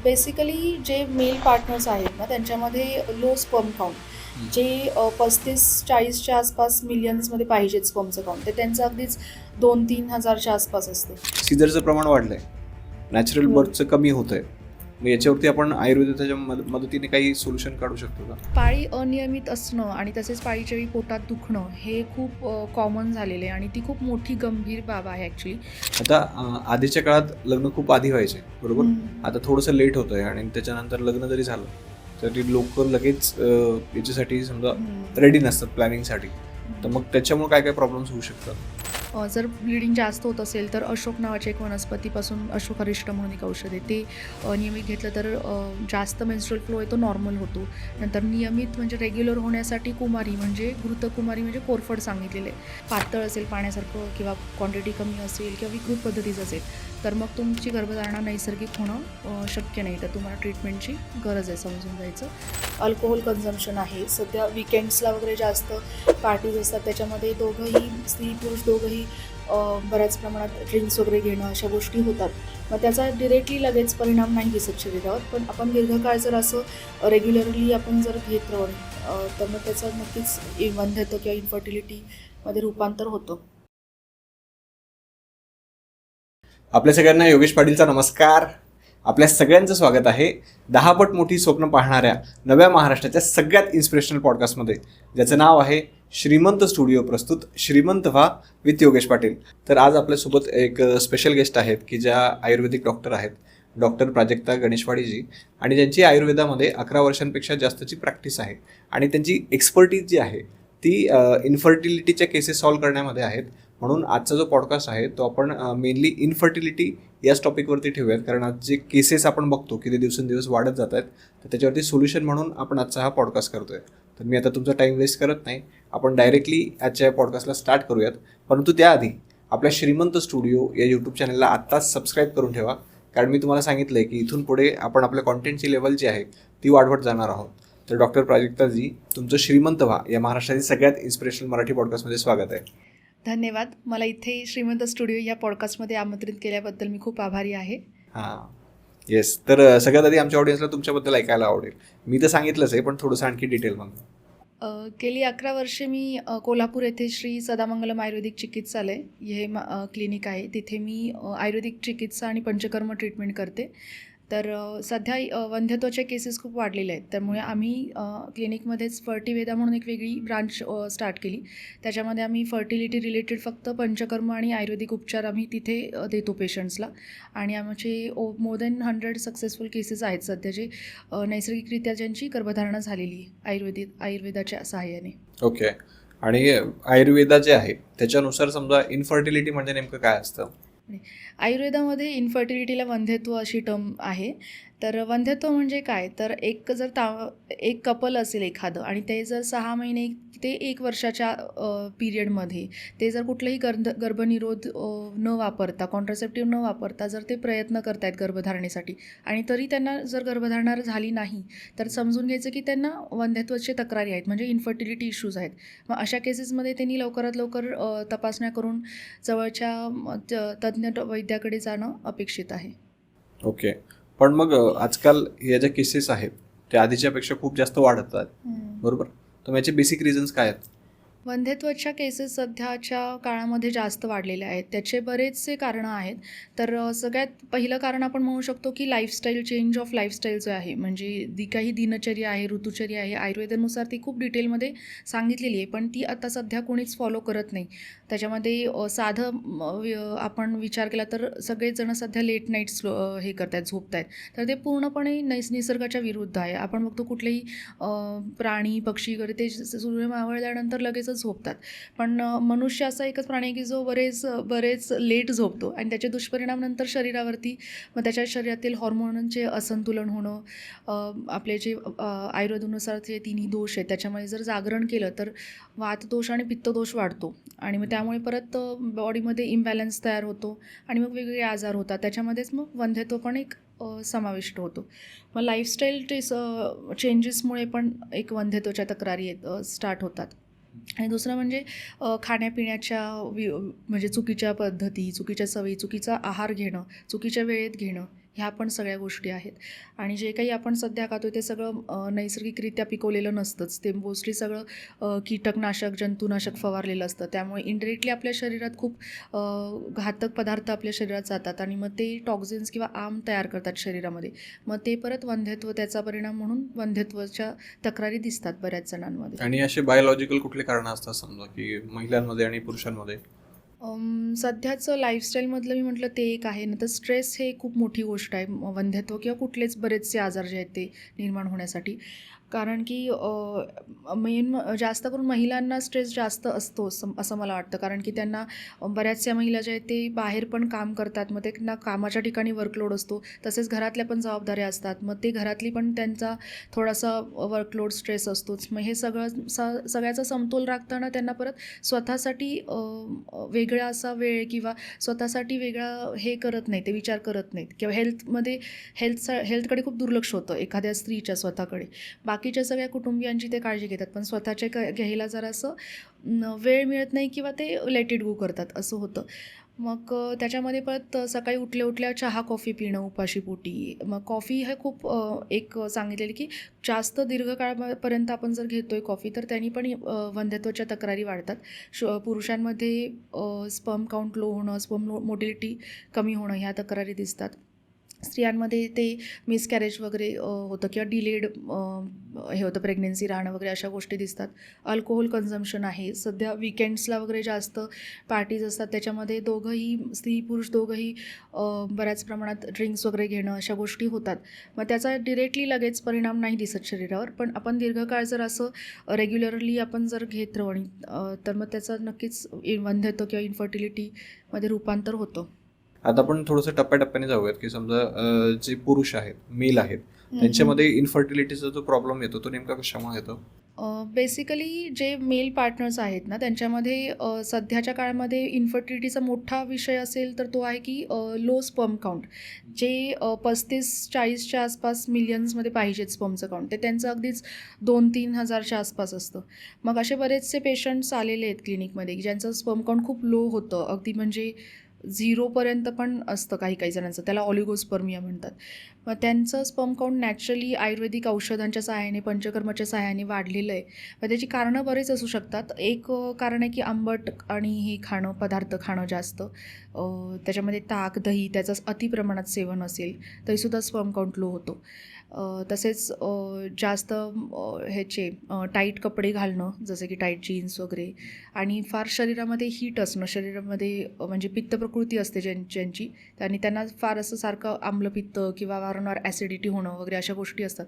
Basically जे male partners आहेत ना त्यांच्यामध्ये लो स्पर्म काउंट जे 35-40च्या आसपास मिलियन्समध्ये पाहिजेत स्पर्मचं काउंट ते त्यांचं अगदीच 2-3 हजारच्या आसपास असते. सीझरचं प्रमाण वाढलंय, नॅचरल हो. बर्थचं कमी होत आहे. मग याच्यावरती आपण आयुर्वेदाच्या मदतीने काही सोल्युशन काढू शकतो का? पाळी अनियमित असणं आणि तसेच पाळीच्या वेळी पोटात दुखणं हे खूप कॉमन झालेलं आहे आणि ती खूप मोठी गंभीर बाब आहे ॲक्च्युली. आता आधीच्या काळात लग्न खूप आधी व्हायचे बरोबर. आता थोडंसं लेट होतंय आणि त्याच्यानंतर लग्न जरी झालं तरी लोक लगेच याच्यासाठी समजा रेडी नसतात प्लॅनिंगसाठी. तर मग त्याच्यामुळे काय काय प्रॉब्लेम्स होऊ शकतात? जर ब्लिडिंग जास्त होत असेल तर अशोक नावाच्या एक वनस्पतीपासून अशोकरिष्ट म्हणून एक औषध आहे ते नियमित घेतलं तर जास्त मेन्स्ट्रुअल फ्लो आहे तो नॉर्मल होतो. नंतर नियमित म्हणजे रेग्युलर होण्यासाठी कुमारी म्हणजे घृतकुमारी म्हणजे कोरफड सांगितलेले पातळ असेल पाण्यासारखं किंवा क्वांटिटी कमी असेल किंवा विकृत पद्धतीचं असेल तर मग तुमची गर्भधारणा नैसर्गिक होणं शक्य नाही, तर तुम्हाला ट्रीटमेंटची गरज आहे समजून जायचं. अल्कोहोल कन्झम्पशन आहे सध्या विकेंड्सला वगैरे जास्त पार्टीज असतात त्याच्यामध्ये दोघंही स्त्री पुरुष दोघंही बऱ्याच प्रमाणात ड्रिंक्स वगैरे घेणं अशा गोष्टी होतात. मग त्याचा डिरेक्टली लगेच परिणाम नाही दिसत शरीरावर, पण आपण दीर्घकाळ जर असं रेग्युलरली आपण जर घेत राहून तर मग त्याचं नक्कीच वंध्यत्व किंवा इन्फर्टिलिटीमध्ये रूपांतर होतं. आपल्या सगळ्यांना योगेश पाटीलचा नमस्कार. आपल्या सगळ्यांचं स्वागत आहे 10 पट मोठी स्वप्न पाहणाऱ्या नव्या महाराष्ट्राच्या सगळ्यात इन्स्पिरेशनल पॉडकास्टमध्ये, ज्याचं नाव आहे श्रीमंत स्टुडिओ प्रस्तुत श्रीमंत व्हा विथ योगेश पाटील. तर आज आपल्यासोबत एक स्पेशल गेस्ट आहेत की ज्या आयुर्वेदिक डॉक्टर आहेत, डॉक्टर प्राजक्ता गणेशवाडीजी, आणि ज्यांची आयुर्वेदामध्ये 11 वर्षांपेक्षा जास्तची प्रॅक्टिस आहे आणि त्यांची एक्सपर्टीज जी आहे ती इन्फर्टिलिटीच्या केसेस सॉल्व्ह करण्यामध्ये आहेत. म्हणून आजचा जो पॉडकास्ट आहे तो आपण मेनली इन्फर्टिलिटी याच टॉपिकवरती ठेवूयात, कारण आज जे केसेस आपण बघतो की ते दिवसेंदिवस वाढत जात आहेत, तर त्याच्यावरती सोल्युशन म्हणून आपण आजचा हा पॉडकास्ट करतो आहे. तर मी आता तुमचा टाईम वेस्ट करत नाही, आपण डायरेक्टली आजच्या पॉडकास्टला स्टार्ट करूयात. परंतु त्याआधी आपल्या श्रीमंत स्टुडिओ या यूट्यूब चॅनलला आत्ताच सबस्क्राईब करून ठेवा, कारण मी तुम्हाला सांगितलं आहे की इथून पुढे आपण आपल्या कॉन्टेंटची लेवल जी आहे ती वाढवत जाणार आहोत. तर डॉक्टर प्राजक्ताजी, तुमचं श्रीमंत व्हा या महाराष्ट्रातील सगळ्यात इन्स्पिरेशनल मराठी पॉडकास्टमध्ये स्वागत आहे. धन्यवाद. मला इथे श्रीमंत स्टुडिओ या पॉडकास्टमध्ये आमंत्रित केल्याबद्दल मी खूप आभारी आहे. हां, येस. तर सगळ्यात आधी आमच्या ऑडियन्सला तुमच्याबद्दल ऐकायला आवडेल. मी तर सांगितलंच आहे, पण थोडंसं आणखी डिटेलमध्ये. गेली 11 वर्षे मी कोल्हापूर येथे श्री सदामंगलम आयुर्वेदिक चिकित्सालय हे क्लिनिक आहे, तिथे मी आयुर्वेदिक चिकित्सा आणि पंचकर्म ट्रीटमेंट करते. तर सध्या वंध्यत्वाचे केसेस खूप वाढलेले आहेत, त्यामुळे आम्ही क्लिनिकमध्येच फर्टिवेदा म्हणून एक वेगळी ब्रांच स्टार्ट केली. त्याच्यामध्ये आम्ही फर्टिलिटी रिलेटेड फक्त पंचकर्म आणि आयुर्वेदिक उपचार आम्ही तिथे देतो पेशंट्सला, आणि आमचे मोर दॅन 100 सक्सेसफुल केसेस आहेत सध्या जे नैसर्गिकरित्या ज्यांची गर्भधारणा झालेली आयुर्वेदाच्या सहाय्याने. ओके. आणि आयुर्वेदा जे आहे त्याच्यानुसार समजा इन्फर्टिलिटी म्हणजे नेमकं काय असतं? आयुर्वेदामध्ये इन्फर्टिलिटीला वंध्यत्व अशी टर्म आहे. तर वंध्यत्व म्हणजे काय, तर एक कपल असेल एखादं आणि ते जर 6 महिने ते 1 वर्षाच्या पिरियडमध्ये ते जर कुठलंही गर्भनिरोध न वापरता, कॉन्ट्रासेप्टिव्ह न वापरता जर ते प्रयत्न करत आहेत गर्भधारणेसाठी आणि तरी त्यांना जर गर्भधारणा झाली नाही, तर समजून घ्यायचं की त्यांना वंध्यत्वाचे तक्रारी आहेत, म्हणजे इन्फर्टिलिटी इश्यूज आहेत. मग अशा केसेसमध्ये त्यांनी लवकरात लवकर तपासण्या करून जवळच्या तज्ज्ञ वैद्याकडे जाणं अपेक्षित आहे. ओके. पण मग आजकाल या ज्या केसेस आहेत त्या आधीच्यापेक्षा खूप जास्त वाढत आहेत बरोबर. तर याचे बेसिक रिझन्स काय आहेत? वंध्यत्वाच्या केसेस सध्याच्या काळामध्ये जास्त वाढलेल्या आहेत. त्याचे बरेचसे कारणं आहेत. तर सगळ्यात पहिलं कारण आपण म्हणू शकतो की लाईफस्टाईल, चेंज ऑफ लाईफस्टाईल जो आहे, म्हणजे काही दिनचर्या आहे, ऋतुचर्या आहे, आयुर्वेदानुसार ती खूप डिटेलमध्ये सांगितलेली आहे, पण ती आता सध्या कोणीच फॉलो करत नाही. त्याच्यामध्ये साधं आपण विचार केला तर सगळेजण सध्या लेट नाईट्स हे करत आहेत, झोपत आहेत. तर ते पूर्णपणे निसर्गाच्या विरुद्ध आहे. आपण बघतो कुठलेही प्राणी, पक्षी वगैरे ते सूर्य मावळल्यानंतर लगेचच झोपतात, पण मनुष्य असा एकच प्राणी आहे की जो बरेच लेट झोपतो आणि त्याचे दुष्परिणाम नंतर शरीरावरती, मग त्याच्या शरीरातील हॉर्मोनचे असंतुलन होणं, आपले जे आयुर्वेदानुसार जे तिन्ही दोष आहेत त्याच्यामध्ये जर जागरण केलं तर वातदोष आणि पित्तदोष वाढतो आणि मग त्यामुळे परत बॉडीमध्ये इम्बॅलन्स तयार होतो आणि मग वेगवेगळे आजार होतात. त्याच्यामध्येच मग वंध्यत्व पण एक समाविष्ट होतो. मग लाईफस्टाईल चेंजेसमुळे पण एक वंध्यत्वाच्या तक्रारी स्टार्ट होतात. आणि दुसरं म्हणजे खाण्यापिण्याच्या म्हणजे चुकीच्या पद्धती, चुकीच्या सवयी, चुकीचा आहार घेणं, चुकीच्या वेळेत घेणं, ह्या पण सगळ्या गोष्टी आहेत. आणि जे काही आपण सध्या खातो ते सगळं नैसर्गिकरित्या पिकवलेलं नसतंच. ते मोस्टली सगळं कीटकनाशक, जंतुनाशक फवारलेलं असतं. त्यामुळे इनडायरेक्टली आपल्या शरीरात खूप घातक पदार्थ आपल्या शरीरात जातात आणि मग ते टॉक्झिन्स किंवा आम तयार करतात शरीरामध्ये. मग ते परत वंध्यत्व, त्याचा परिणाम म्हणून वंध्यत्वाच्या तक्रारी दिसतात बऱ्याच जणांमध्ये. आणि असे बायोलॉजिकल कुठले कारणं असतात समजा की महिलांमध्ये आणि पुरुषांमध्ये? सध्याचं लाईफस्टाईलमधलं मी म्हटलं ते एक आहे. नंतर स्ट्रेस हे खूप मोठी गोष्ट आहे वंध्यत्व किंवा कुठलेच बरेचसे आजार जे आहेत ते निर्माण होण्यासाठी. कारण की जास्त करून महिलांना स्ट्रेस जास्त असतो असं मला वाटतं. कारण की त्यांना बऱ्याचशा महिला ज्या आहेत ते बाहेर पण काम करतात. मग त्यांना कामाच्या ठिकाणी वर्कलोड असतो. तसेच घरातल्या पण जबाबदाऱ्या असतात. मग ते घरातली पण त्यांचा थोडासा वर्कलोड, स्ट्रेस असतोच. मग हे सगळ्याचा समतोल राखताना त्यांना परत स्वतःसाठी वेगळा असा वेळ किंवा स्वतःसाठी वेगळा हे करत नाही, ते विचार करत नाहीत किंवा हेल्थकडे खूप दुर्लक्ष होतं एखाद्या स्त्रीच्या स्वतःकडे. बाकीच्या सगळ्या कुटुंबियांची ते काळजी घेतात, पण स्वतःच्या घ्यायला जरासं वेळ मिळत नाही किंवा ते लेट इट गो करतात, असं होतं. मग त्याच्यामध्ये परत सकाळी उठल्या चहा कॉफी पिणं उपाशीपोटी. मग कॉफी हे खूप एक सांगितलेलं की जास्त दीर्घकाळापर्यंत आपण जर घेतोय कॉफी तर त्यांनी पण वंध्यत्वाच्या तक्रारी वाढतात. पुरुषांमध्ये स्पर्म काउंट लो होणं, स्पर्म मोटिलिटी कमी होणं ह्या तक्रारी दिसतात. स्त्रियांमध्ये ते मिसकॅरेज वगैरे होतं किंवा डिलेड हे होतं, प्रेग्नन्सी राहणं वगैरे अशा गोष्टी दिसतात. अल्कोहोल कन्झम्पशन आहे. सध्या विकेंड्सला वगैरे जास्त पार्टीज असतात, त्याच्यामध्ये दोघंही स्त्री पुरुष दोघंही बऱ्याच प्रमाणात ड्रिंक्स वगैरे घेणं अशा गोष्टी होतात. मग त्याचा डिरेक्टली लगेच परिणाम नाही दिसत शरीरावर, पण आपण दीर्घकाळ जर असं रेग्युलरली आपण जर घेत राहू आणि तर मग त्याचं नक्कीच वंध्यत्व किंवा इन्फर्टिलिटीमध्ये रूपांतर होतं. आता आपण थोडंसं टप्प्याटप्प्याने जाऊयात की समजा जे पुरुष आहेत, मेल आहेत, त्यांच्यामध्ये इन्फर्टिलिटीचा जो प्रॉब्लेम येतो तो नेमका कशामुळे येतो? बेसिकली जे मेल पार्टनर्स आहेत ना त्यांच्यामध्ये सध्याच्या काळामध्ये इन्फर्टिलिटीचा मोठा विषय असेल तर तो आहे की लो स्पर्म काउंट. जे 35-40च्या आसपास मिलियन्समध्ये पाहिजेत स्पर्मचं काउंट, ते त्यांचं अगदीच 2-3 हजारच्या आसपास असतं. मग असे बरेचसे पेशंट्स आलेले आहेत क्लिनिकमध्ये की ज्यांचं स्पर्म काउंट खूप लो होतं, अगदी म्हणजे 0पर्यंत पण असतं काही जणांचं, त्याला ऑलिगोस्पर्मिया म्हणतात. मग त्यांचं स्पर्म काउंट नॅचरली आयुर्वेदिक औषधांच्या सहाय्याने, पंचकर्माच्या सहाय्याने वाढलेलं आहे. मग त्याची कारणं बरेच असू शकतात. एक कारण आहे की आंबट आणि हे पदार्थ खाणं जास्त, त्याच्यामध्ये ताक, दही त्याचं अतिप्रमाणात सेवन असेल तरीसुद्धा स्पर्म काउंट लो होतो. तसेच जास्त ह्याचे टाईट कपडे घालणं, जसे की टाईट जीन्स वगैरे, आणि फार शरीरामध्ये हीट असणं, शरीरामध्ये म्हणजे पित्त प्रकृती असते ज्यांची, आणि त्यांना फार असं सारखं आम्लपित्त किंवा वारंवार ॲसिडिटी होणं वगैरे अशा गोष्टी असतात.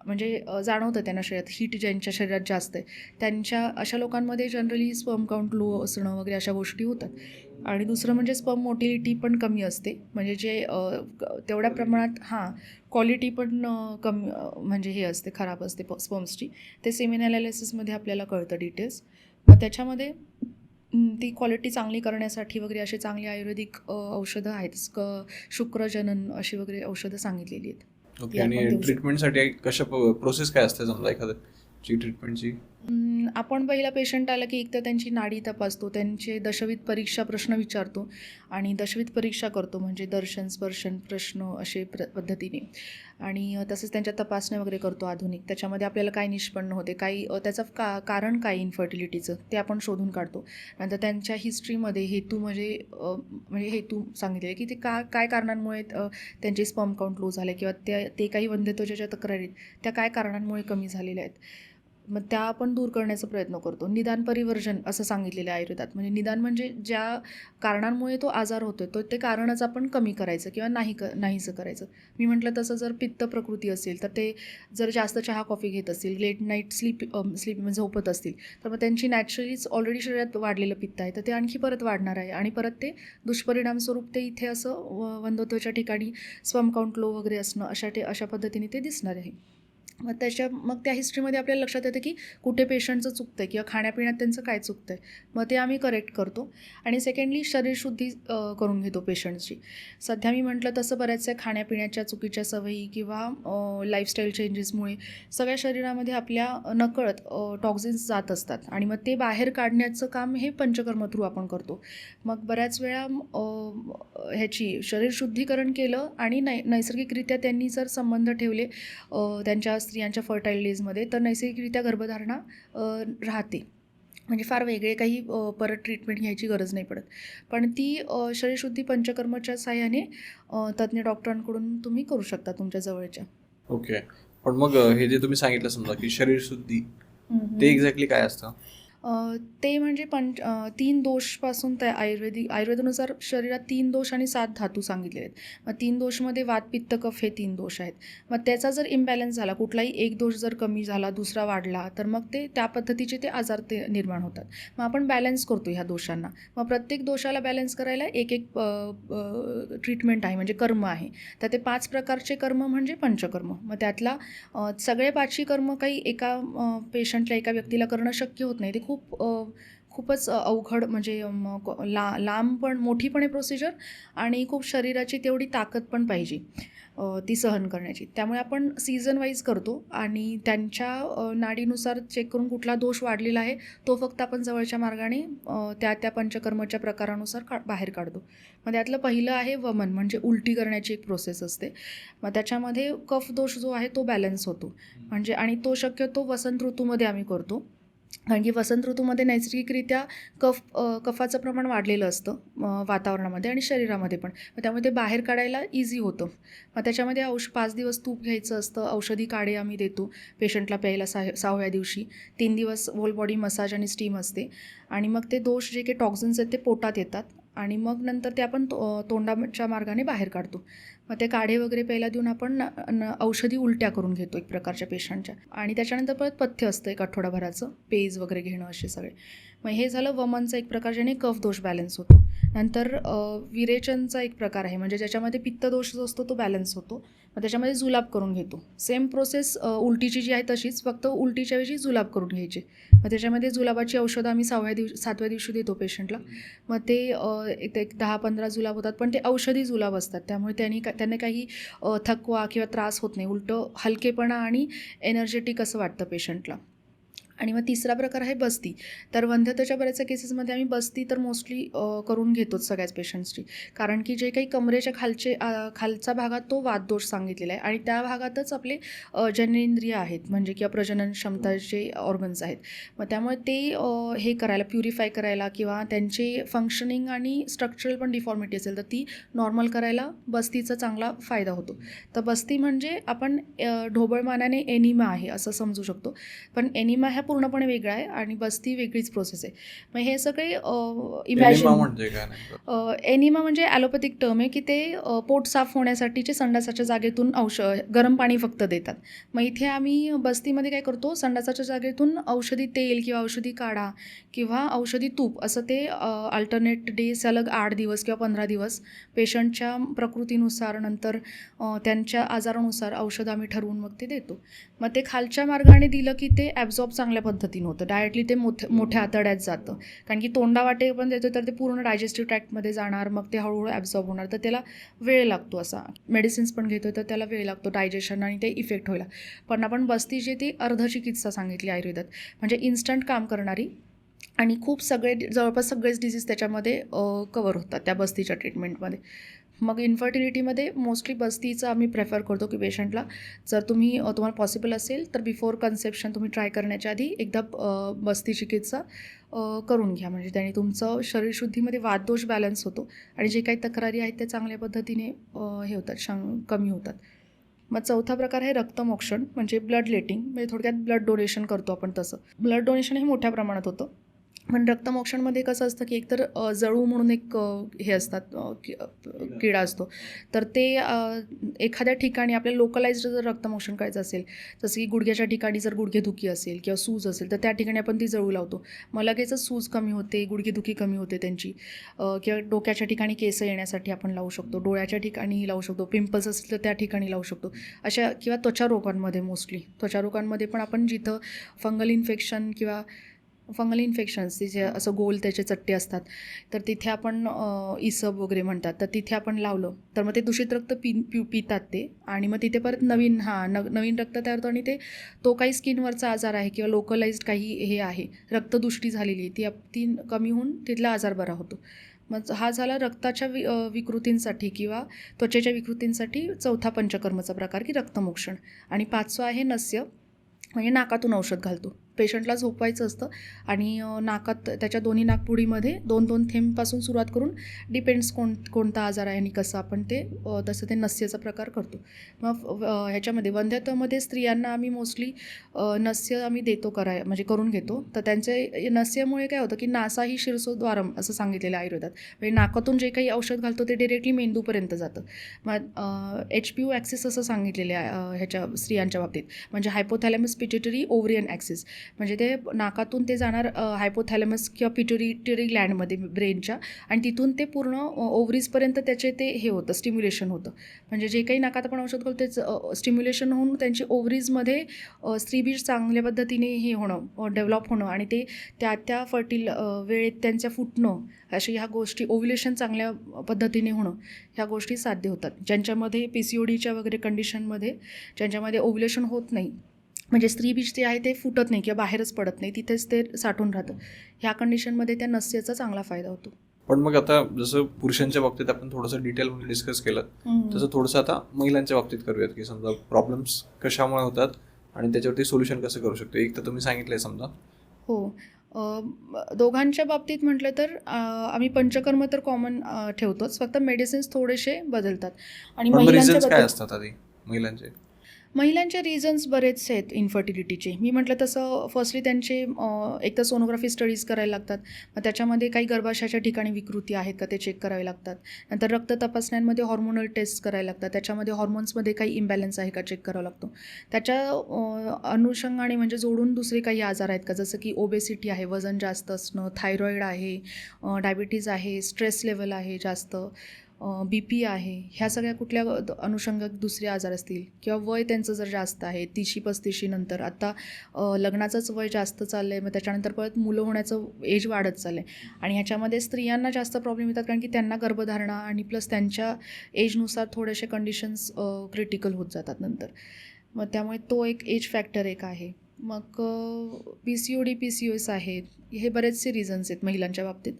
म्हणजे जाणवतं त्यांना शरीरात हीट ज्यांच्या शरीरात जास्त आहे, अशा लोकांमध्ये जनरली स्पर्म काउंट लो असणं वगैरे अशा गोष्टी होतात. आणि दुसरं म्हणजे स्पर्म मोटिलिटी पण कमी असते, म्हणजे जे तेवढ्या प्रमाणात क्वालिटी पण कमी, म्हणजे हे असते, खराब असते स्पर्म्सची. ते सेमिन ॲनालिसिसमध्ये आपल्याला कळतं डिटेल्स. मग त्याच्यामध्ये ती क्वालिटी चांगली करण्यासाठी वगैरे असे चांगली आयुर्वेदिक औषधं आहेत. शुक्रजनन अशी वगैरे औषधं सांगितलेली आहेत. ओके. आणि ट्रीटमेंटसाठी कशा प्रोसेस काय असते समजा एखाद्याची ट्रीटमेंटची? आपण पहिला पेशंट आला की एकतर त्यांची नाडी तपासतो, त्यांचे दशविध परीक्षा प्रश्न विचारतो आणि दशविध परीक्षा करतो, म्हणजे दर्शन, स्पर्शन, प्रश्न असे पद्धतीने. आणि तसेच त्यांच्या तपासण्या वगैरे करतो आधुनिक. त्याच्यामध्ये आपल्याला काय निष्पन्न होते, त्याचं कारण काय इन्फर्टिलिटीचं ते आपण शोधून काढतो. नंतर त्यांच्या हिस्ट्रीमध्ये हेतू सांगितले की ते काय कारणांमुळे त्यांचे स्पर्म काउंट लो झाले किंवा ते काही वंध्यत्वाच्या ज्या तक्रारी त्या काय कारणांमुळे कमी झालेल्या आहेत, मग त्या आपण दूर करण्याचा प्रयत्न करतो. निदान परिवर्जन असं सांगितलेलं आहे आयुर्वेदात. म्हणजे निदान म्हणजे ज्या कारणांमुळे तो आजार होतो ते कारणच आपण कमी करायचं किंवा नाहीसं करायचं. मी म्हटलं तसं जर पित्त प्रकृती असेल तर ते जर जास्त चहा कॉफी घेत असतील, लेट नाईट स्लीप म्हणजे झोपत असतील, तर मग त्यांची नॅचरलीच ऑलरेडी शरीरात वाढलेलं पित्त आहे, तर ते आणखी परत वाढणार आहे आणि परत ते दुष्परिणाम स्वरूप ते इथे असं वंध्यत्वाच्या ठिकाणी स्पर्म काउंट लो वगैरे असणं अशा पद्धतीने ते दिसणार आहे. मग त्या हिस्ट्रीमध्ये आपल्याला लक्षात येतं की कुठे पेशंटचं चुकतं आहे किंवा खाण्यापिण्यात त्यांचं काय चुकतं आहे, मग ते आम्ही करेक्ट करतो. आणि सेकंडली शरीरशुद्धी करून घेतो पेशंटची. सध्या मी म्हटलं तसं बऱ्याचशा खाण्यापिण्याच्या चुकीच्या सवयी किंवा लाईफस्टाईल चेंजेसमुळे सगळ्या शरीरामध्ये आपल्या नकळत टॉक्झिन्स जात असतात आणि मग ते बाहेर काढण्याचं काम हे पंचकर्म थ्रू आपण करतो. मग बऱ्याच वेळा ह्याची शरीरशुद्धीकरण केलं आणि नैसर्गिकरित्या त्यांनी जर संबंध ठेवले त्यांच्या स्त्रियांच्या फर्टाईल डेजमध्ये, तर नैसर्गिकरित्या गर्भधारणा राहते. म्हणजे फार वेगळे काही परत ट्रीटमेंट घ्यायची गरज नाही पडत. पण ती शरीरशुद्धी पंचकर्मच्या साहाय्याने तज्ज्ञ डॉक्टरांकडून तुम्ही करू शकता तुमच्या जवळच्या. ओके. पण मग हे जे तुम्ही सांगितलं समजा की शरीरशुद्धी, ते एक्झॅक्टली काय असतं? ते म्हणजे 3 दोषपासून त्या आयुर्वेदानुसार शरीरात 3 दोष आणि 7 धातू सांगितलेले आहेत. मग 3 दोषमध्ये वात, पित्त, कफ हे 3 दोष आहेत. मग त्याचा जर इम्बॅलन्स झाला, कुठलाही एक दोष जर कमी झाला, दुसरा वाढला, तर मग ते त्या पद्धतीचे ते आजार ते निर्माण होतात. मग आपण बॅलन्स करतो ह्या दोषांना. मग प्रत्येक दोषाला बॅलन्स करायला एक ट्रीटमेंट आहे, म्हणजे कर्म आहे. तर ते 5 प्रकारचे कर्म म्हणजे पंचकर्म. मग त्यातला सगळे 5ही कर्म काही एका पेशंटला, एका व्यक्तीला करणं शक्य होत नाही. ते खूपच अवघड, म्हणजे लांब पण मोठी पण आहे प्रोसिजर आणि खूप शरीराची तेवढी ताकद पण पाहिजे ती सहन करण्याची. त्यामुळे आपण सीझन वाईज करतो आणि त्यांच्या नाडीनुसार चेक करून कुठला दोष वाढलेला आहे तो फक्त आपण जवळच्या मार्गाने त्या पंचकर्माच्या प्रकारानुसार बाहेर काढतो. मग त्यातलं पहिलं आहे वमन, म्हणजे उलटी करण्याची एक प्रोसेस असते. मग त्याच्यामध्ये कफ दोष जो आहे तो बॅलन्स होतो. म्हणजे आणि तो शक्यतो वसंत ऋतूमध्ये आम्ही करतो, कारण की वसंत ऋतूमध्ये नैसर्गिकरित्या कफाचं प्रमाण वाढलेलं असतं वातावरणामध्ये आणि शरीरामध्ये पण. मग त्यामुळे ते बाहेर काढायला इझी होतं. मग त्याच्यामध्ये 5 दिवस तूप घ्यायचं असतं. औषधी काढे आम्ही देतो पेशंटला प्यायला 6व्या दिवशी. 3 दिवस होल बॉडी मसाज आणि स्टीम असते. आणि मग ते दोष जे काही टॉक्झिन्स आहेत ते पोटात येतात आणि मग नंतर ते आपण तोंडाच्या मार्गाने बाहेर काढतो. मग ते काढे वगैरे प्यायला देऊन आपण औषधी उलट्या करून घेतो एक प्रकारच्या पेशंटच्या. आणि त्याच्यानंतर परत पथ्य असतं एक आठवडाभराचं, पेज वगैरे घेणं असे सगळे. मग हे झालं वमनचं एक प्रकार, ज्याने कफ दोष बॅलन्स होतो. नंतर विरेचनचा एक प्रकार आहे, म्हणजे ज्याच्यामध्ये पित्तदोष जो असतो तो बॅलन्स होतो. मग त्याच्यामध्ये जुलाब करून घेतो. सेम प्रोसेस उलटीची जी आहे तशीच, फक्त उलटीच्या ऐवजी जुलाब करून घ्यायचे. मग त्याच्यामध्ये जुलाबाची औषधं आम्ही 7व्या दिवशी देतो पेशंटला. मग ते एक 10-15 जुलाब होतात, पण ते औषधी जुलाब असतात. त्यामुळे त्यांना काही थकवा किंवा त्रास होत नाही. उलटं हलकेपणा आणि एनर्जेटिक असं वाटतं पेशंटला. आणि मग तिसरा प्रकार आहे बस्ती. तर वंध्यतेच्या बऱ्याचशा केसेसमध्ये आम्ही बस्ती तर मोस्टली करून घेतोच सगळ्याच पेशंट्सची. कारण की जे काही कमरेच्या खालचा भागात तो वातदोष सांगितलेला आहे आणि त्या भागातच आपले जननेंद्रिय आहेत, म्हणजे किंवा प्रजनन क्षमताचे ऑर्गन्स आहेत. मग त्यामुळे ते हे करायला, प्युरिफाय करायला किंवा त्यांचे फंक्शनिंग आणि स्ट्रक्चरल पण डिफॉर्मिटी असेल तर ती नॉर्मल करायला बस्तीचा चांगला फायदा होतो. तर बस्ती म्हणजे आपण ढोबळमानाने एनिमा आहे असं समजू शकतो. पण एनिमा ह्या पूर्णपणे वेगळा आहे आणि बस्ती वेगळीच प्रोसेस आहे. मग हे सगळे एनिमा म्हणजे ॲलोपॅथिक टर्म आहे की ते पोट साफ होण्यासाठीचे संडासाच्या जागेतून गरम पाणी फक्त देतात. मग इथे आम्ही बस्तीमध्ये काय करतो, संडासाच्या जागेतून औषधी तेल किंवा औषधी काढा किंवा औषधी तूप असं ते अल्टरनेट डे सलग 8 दिवस किंवा 15 दिवस पेशंटच्या प्रकृतीनुसार, नंतर त्यांच्या आजारानुसार औषध आम्ही ठरवून मग ते देतो. मग ते खालच्या मार्गाने दिलं की ते ॲब्झॉर्ब चांगल्या पद्धतीनं होतं. डायरेक्टली ते मोठ्या आतड्यात जातं, कारण की तोंडावाटे पण देतो तर ते पूर्ण डायजेस्टिव्ह ट्रॅक्टमध्ये जाणार, मग ते हळूहळू ॲब्झॉर्ब होणार. तर त्याला वेळ लागतो. असा मेडिसिन्स पण घेतो तर त्याला वेळ लागतो डायजेशन आणि ते इफेक्ट व्हायला. पण आपण बस्ती जी ती अर्धचिकित्सा सांगितली आयुर्वेदात, म्हणजे इन्स्टंट काम करणारी आणि खूप जवळपास सगळेच डिसीज त्याच्यामध्ये कवर होतात त्या बस्तीच्या ट्रीटमेंटमध्ये. मग इन्फर्टिलिटीमध्ये मोस्टली बस्तीचं आम्ही प्रेफर करतो की पेशंटला जर तुम्हाला पॉसिबल असेल तर बिफोर कन्सेप्शन तुम्ही ट्राय करण्याच्या आधी एकदा बस्ती चिकित्सा करून घ्या. म्हणजे त्याने तुमचं शरीरशुद्धीमध्ये वातदोष बॅलन्स होतो आणि जे काही तक्रारी आहेत त्या चांगल्या पद्धतीने हे होतात, कमी होतात. मग चौथा प्रकार आहे रक्तमोक्षण, म्हणजे ब्लड लेटिंग, म्हणजे थोडक्यात ब्लड डोनेशन करतो आपण तसं. ब्लड डोनेशन हे मोठ्या प्रमाणात होतं. पण रक्तमोक्षणमध्ये कसं असतं की एकतर जळू म्हणून एक हे असतात किडा असतो. तर ते एखाद्या ठिकाणी आपल्याला लोकलाइज्ड जर रक्तमोक्षण करायचं असेल, जसं की गुडघ्याच्या ठिकाणी जर गुडघेदुखी असेल किंवा सूज असेल, तर त्या ठिकाणी आपण ती जळू लावतो. मग लगेचच सूज कमी होते, गुडघेदुखी कमी होते त्यांची. किंवा डोक्याच्या ठिकाणी केस येण्यासाठी आपण लावू शकतो, डोळ्याच्या ठिकाणी लावू शकतो, पिंपल्स असतील तर त्या ठिकाणी लावू शकतो. अशा किंवा त्वचारोगांमध्ये मोस्टली त्वचारोगांमध्ये पण आपण जिथं फंगल इन्फेक्शन्स तिथे असं गोल त्याचे चट्टे असतात, तर तिथे आपण इसब वगैरे म्हणतात, तर तिथे आपण लावलं तर मग ते दूषित रक्त पितात ते, आणि मग तिथे परत नवीन रक्त तयार होतं, आणि तो काही स्किनवरचा आजार आहे किंवा लोकलाइज्ड काही हे आहे, रक्तदुष्टी झालेली ती कमी होऊन तिथला आजार बरा होतो. मग हा झाला रक्ताच्या विकृतींसाठी किंवा त्वचेच्या विकृतींसाठी चौथा पंचकर्मचा प्रकार की रक्तमोक्षण. आणि 5वा आहे नस्य, म्हणजे नाकातून औषध घालतो. पेशंटला झोपवायचं असतं आणि नाकात त्याच्या दोन्ही नाकपुडीमध्ये 2-2 थेंबपासून सुरुवात करून डिपेंड्स कोणता आजार आहे आणि कसं आपण ते तसं ते नस्यचा प्रकार करतो. मग ह्याच्यामध्ये वंध्यत्वामध्ये स्त्रियांना आम्ही मोस्टली नस्य आम्ही देतो म्हणजे करून घेतो. तर त्यांचे नस्यमुळे काय होतं की नासा ही शीर्षोद्वारम असं सांगितलेलं आहे आयुर्वेदात. म्हणजे नाकातून जे काही औषध घालतो ते डिरेक्टली मेंदूपर्यंत जातं. मग HPO ॲक्सिस असं सांगितलेलं आहे ह्याच्या स्त्रियांच्या बाबतीत, म्हणजे हायपोथॅलॅमस पिट्युटरी ओव्हरियन ॲक्सिस. म्हणजे ते नाकातून ते जाणार हायपोथॅलॅमस किंवा पिट्युटरी ग्लँडमध्ये ब्रेनच्या, आणि तिथून ते पूर्ण ओव्हरीजपर्यंत त्याचे ते हे होतं, स्टिम्युलेशन होतं. म्हणजे जे काही नाकात आपण औषध घालतो तेच स्टिम्युलेशन होऊन त्यांची ओव्हरीजमध्ये स्त्रीबीज चांगल्या पद्धतीने हे होणं, डेव्हलप होणं, आणि ते त्या वेळेत त्यांच्या फुटणं, अशा ह्या गोष्टी, ओव्युलेशन चांगल्या पद्धतीने होणं, ह्या गोष्टी साध्य होतात. ज्यांच्यामध्ये PCODच्या वगैरे कंडिशनमध्ये ज्यांच्यामध्ये ओव्युलेशन होत नाही, म्हणजे स्त्रीबीज जे आहे ते फुटत नाही किंवा बाहेरच पडत नाही, तिथेच ते साठून राहतं, ह्या कंडिशनमध्ये त्या नस्येचा चांगला फायदा होतो. पण मग आता जसं पुरुषांच्या बाबतीत आपण थोडंसं डिटेलमध्ये डिस्कस केलं, तसं थोडंसं आता महिलांच्या बाबतीत करूयात की समजा प्रॉब्लेम्स कशामुळे होतात आणि त्याच्यावरती सोल्युशन कसं करू शकतो. एक तर तुम्ही सांगितलंय समजा. हो. दोघांच्या बाबतीत म्हटलं तर आम्ही पंचकर्म तर कॉमन ठेवतोच, फक्त मेडिसिन्स थोडेसे बदलतात. आणि रिझन्स काय असतात आधी महिलांचे रिझन्स बरेचसे आहेत इन्फर्टिलिटीचे. मी म्हटलं तसं फर्स्टली त्यांचे एक तर सोनोग्राफी स्टडीज करायला लागतात, मग त्याच्यामध्ये काही गर्भाशयाच्या ठिकाणी विकृती आहेत का ते चेक करावे लागतात. नंतर रक्त तपासण्यांमध्ये हॉर्मोनल टेस्ट करायला लागतात, त्याच्यामध्ये हॉर्मोन्समध्ये काही इम्बॅलन्स आहे का चेक करावा लागतो. त्याच्या अनुषंगाने म्हणजे जोडून दुसरे काही आजार आहेत का, जसं की ओबेसिटी आहे, वजन जास्त असणं, थायरॉईड आहे, डायबिटीज आहे, स्ट्रेस लेवल आहे जास्त, BP आहे, ह्या सगळ्या कुठल्या अनुषंगात दुसरे आजार असतील, किंवा वय त्यांचं जर जास्त आहे 30-35 नंतर, आता लग्नाचंच वय जास्त चाललं आहे, मग त्याच्यानंतर परत मुलं होण्याचं एज वाढत चाललं आहे, आणि ह्याच्यामध्ये स्त्रियांना जास्त प्रॉब्लेम येतात कारण की त्यांना गर्भधारणा आणि प्लस त्यांच्या एजनुसार थोडेसे कंडिशन्स क्रिटिकल होत जातात नंतर. मग त्यामुळे तो एक एज फॅक्टर एक आहे. मग PCOD PCOS आहेत, हे बरेचसे रिझन्स आहेत महिलांच्या बाबतीत.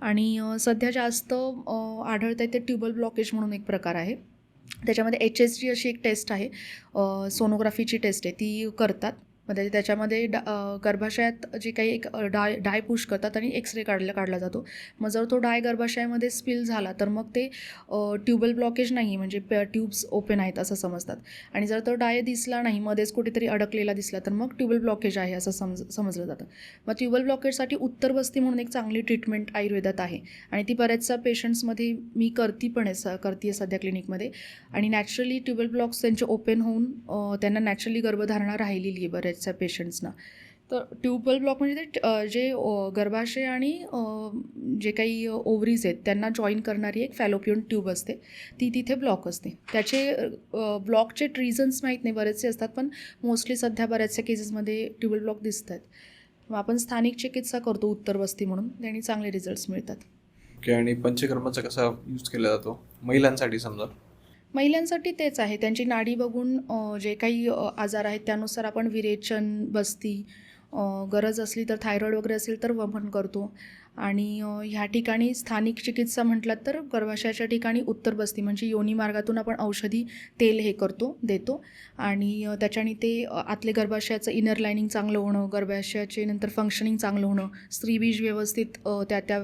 आणि सध्या जास्त आढळतं आहे ते ट्यूबल ब्लॉकेज म्हणून एक प्रकार आहे. त्याच्यामध्ये HSG अशी एक टेस्ट आहे, सोनोग्राफीची टेस्ट आहे, ती करतात. मग त्याच्यामध्ये गर्भाशयात जे काही एक डाय पुश करतात आणि एक्सरे काढला जातो. मग जर तो डाय गर्भाशयामध्ये स्पिल झाला तर मग ते ट्यूबल ब्लॉकेज नाही, म्हणजे ट्यूब्स ओपन आहेत असं समजतात. आणि जर तो डाय दिसला नाही, मध्येच कुठेतरी अडकलेला दिसला, तर मग ट्यूबल ब्लॉकेज आहे असं समजलं जातं. मग ट्यूबल ब्लॉकेजसाठी उत्तरबस्ती म्हणून एक चांगली ट्रीटमेंट आयुर्वेदात आहे, आणि ती बऱ्याचशा पेशंट्समध्ये मी करते सध्या क्लिनिकमध्ये. आणि नॅचरली ट्यूबल ब्लॉक्स त्यांचे ओपन होऊन त्यांना नॅचरली गर्भधारणा राहिलेली आहे बऱ्याचशा पेशंट्सना. तर ट्यूबल ब्लॉक म्हणजे ते जे गर्भाशय आणि जे काही ओव्हरीज आहेत त्यांना जॉईन करणारी एक फॅलोपियन ट्यूब असते, ती तिथे ब्लॉक असते. त्याचे ब्लॉकचे रिझन्स माहीत नाही, बरेचसे असतात, पण मोस्टली सध्या बऱ्याचशा केसेसमध्ये ट्यूबल ब्लॉक दिसत आहेत. मग आपण स्थानिक चिकित्सा करतो उत्तरबस्ती म्हणून, त्यांनी चांगले रिझल्ट्स मिळतात. ओके. आणि पंचकर्माचा कसा यूज केला जातो महिलांसाठी? समजा महिलांसाठी तेच आहे, त्यांची नाडी बघून जे काही आजार आहेत त्यानुसार आपण विरेचन, बस्ती, गरज असली तर थायरॉईड वगैरे असेल तर वमन करतो. आणि ह्या ठिकाणी स्थानिक चिकित्सा म्हटलं तर गर्भाशयाच्या ठिकाणी उत्तरबस्ती म्हणजे योनी मार्गातून आपण औषधी तेल हे देतो, आणि त्याच्याने ते आतले गर्भाशयाचं इनर लायनिंग चांगलं होणं, गर्भाशयाचे नंतर फंक्शनिंग चांगलं होणं, स्त्रीबीज व्यवस्थित त्या